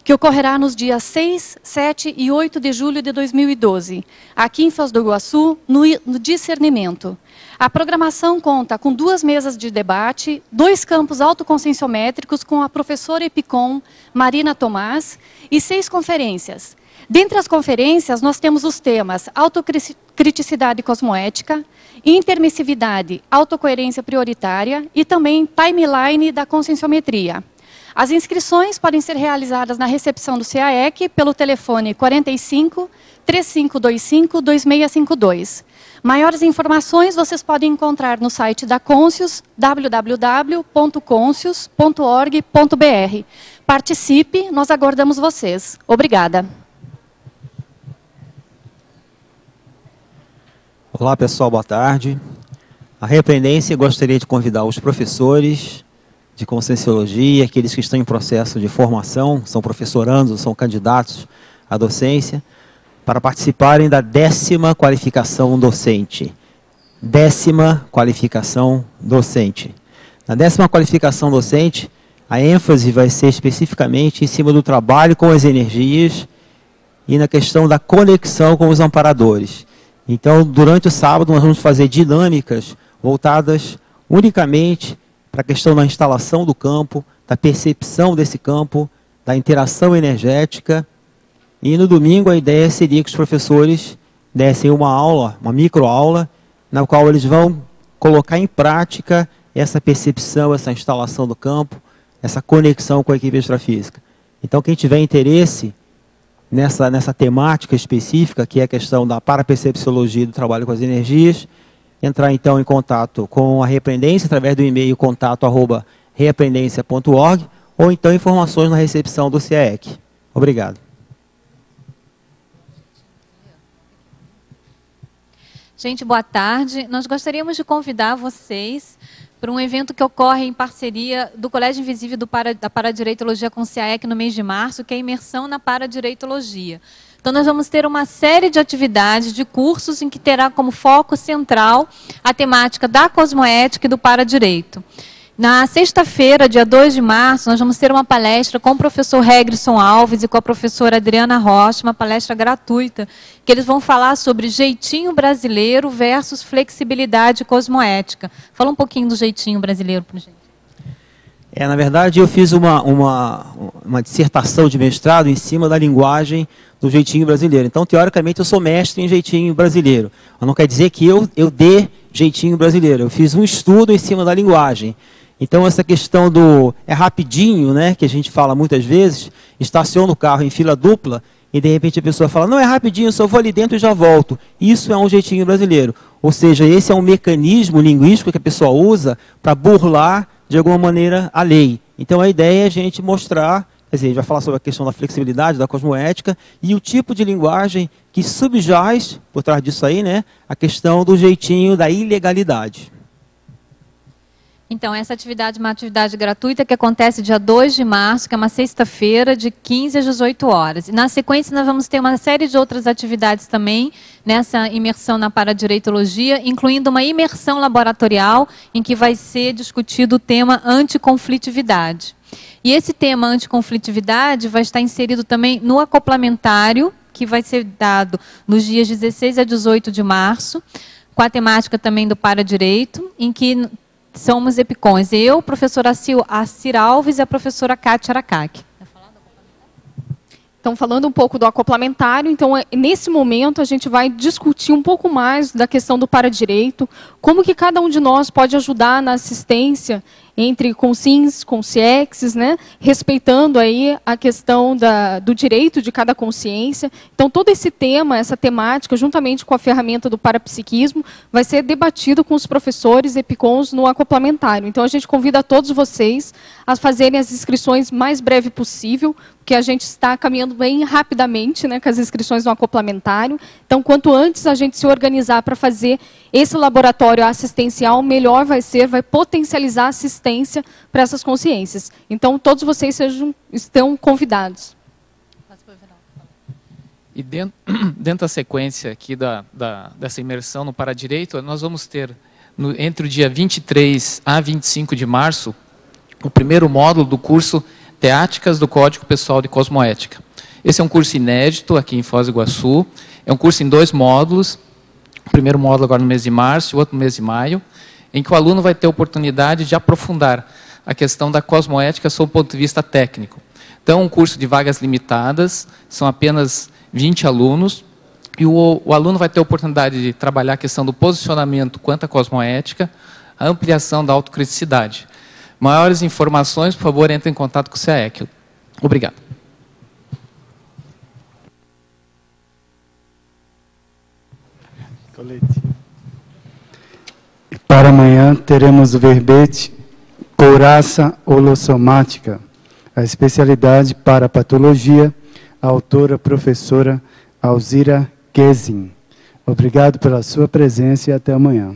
que ocorrerá nos dias 6, 7 e 8 de julho de 2012, aqui em Foz do Iguaçu, no Discernimento. A programação conta com 2 mesas de debate, 2 campos autoconscienciométricos com a professora Epicom, Marina Tomás, e 6 conferências. Dentre as conferências, nós temos os temas autocriticidade cosmoética, intermissividade, autocoerência prioritária e também timeline da conscienciometria. As inscrições podem ser realizadas na recepção do CAEC pelo telefone 45 3525 2652. Maiores informações vocês podem encontrar no site da Conscius, www.conscius.org.br. Participe, nós aguardamos vocês. Obrigada. Olá pessoal, boa tarde. A Reaprendência gostaria de convidar os professores de Conscienciologia, aqueles que estão em processo de formação, são professorandos, são candidatos à docência, para participarem da 10ª qualificação docente. 10ª qualificação docente. Na 10ª qualificação docente, a ênfase vai ser especificamente em cima do trabalho com as energias e na questão da conexão com os amparadores. Então, durante o sábado, nós vamos fazer dinâmicas voltadas unicamente para a questão da instalação do campo, da percepção desse campo, da interação energética. E no domingo a ideia seria que os professores dessem uma aula, uma microaula, na qual eles vão colocar em prática essa percepção, essa instalação do campo, essa conexão com a equipe extrafísica. Então quem tiver interesse nessa temática específica, que é a questão da parapercepciologia do trabalho com as energias, entrar então em contato com a Reaprendência através do e-mail contato@reaprendência.org ou então informações na recepção do CAEC. Obrigado. Gente, boa tarde. Nós gostaríamos de convidar vocês para um evento que ocorre em parceria do Colégio Invisível da Paradireitologia com o CAEC no mês de março, que é a imersão na paradireitologia. Então, nós vamos ter uma série de atividades, de cursos, em que terá como foco central a temática da cosmoética e do paradireito. Na sexta-feira, dia 2 de março, nós vamos ter uma palestra com o professor Regresson Alves e com a professora Adriana Rocha, uma palestra gratuita, que eles vão falar sobre jeitinho brasileiro versus flexibilidade cosmoética. Fala um pouquinho do jeitinho brasileiro para a gente. Na verdade, eu fiz uma dissertação de mestrado em cima da linguagem do jeitinho brasileiro. Então, teoricamente, eu sou mestre em jeitinho brasileiro. Mas não quer dizer que eu dê jeitinho brasileiro. Eu fiz um estudo em cima da linguagem. Então, essa questão do rapidinho, né, que a gente fala muitas vezes, estaciona o carro em fila dupla e, de repente, a pessoa fala, não, é rapidinho, eu só vou ali dentro e já volto. Isso é um jeitinho brasileiro. Ou seja, esse é um mecanismo linguístico que a pessoa usa para burlar, de alguma maneira, a lei. Então, a ideia é a gente mostrar, quer Quer dizer, a gente vai falar sobre a questão da flexibilidade, da cosmoética e o tipo de linguagem que subjaz, por trás disso aí, né, a questão do jeitinho da ilegalidade. Então, essa atividade é uma atividade gratuita que acontece dia 2 de março, que é uma sexta-feira, de 15 às 18 horas. E na sequência, nós vamos ter uma série de outras atividades também, nessa imersão na paradireitologia, incluindo uma imersão laboratorial, em que vai ser discutido o tema anticonflitividade. E esse tema anticonflitividade vai estar inserido também no acoplamentário, que vai ser dado nos dias 16 a 18 de março, com a temática também do paradireito, em que somos epicons. Eu, professora Acir Alves e a professora Kátia Aracaki. Então, falando um pouco do acoplamentário, então, nesse momento, a gente vai discutir um pouco mais da questão do paradireito, como que cada um de nós pode ajudar na assistência entre consins, consciexes, né, respeitando aí a questão do direito de cada consciência. Então, todo esse tema, essa temática, juntamente com a ferramenta do parapsiquismo, vai ser debatido com os professores epicons no acoplamentário. Então, a gente convida todos vocês a fazerem as inscrições mais breve possível, porque a gente está caminhando bem rapidamente, né, com as inscrições no acoplamentário. Então, quanto antes a gente se organizar para fazer esse laboratório assistencial, melhor vai ser, vai potencializar a assistência para essas consciências. Então, todos vocês estão convidados. E dentro da sequência aqui dessa imersão no Paradireito, nós vamos ter, entre o dia 23 a 25 de março, o primeiro módulo do curso Teáticas do Código Pessoal de Cosmoética. Esse é um curso inédito aqui em Foz do Iguaçu, é um curso em 2 módulos, o primeiro módulo agora no mês de março e o outro no mês de maio, em que o aluno vai ter a oportunidade de aprofundar a questão da cosmoética sob o ponto de vista técnico. Então, um curso de vagas limitadas, são apenas 20 alunos, e o aluno vai ter a oportunidade de trabalhar a questão do posicionamento quanto à cosmoética, a ampliação da autocriticidade. Maiores informações, por favor, entre em contato com o CAEC. Obrigado. Para amanhã teremos o verbete couraça holossomática, a especialidade para patologia, a autora professora Alzira Kesin. Obrigado pela sua presença e até amanhã.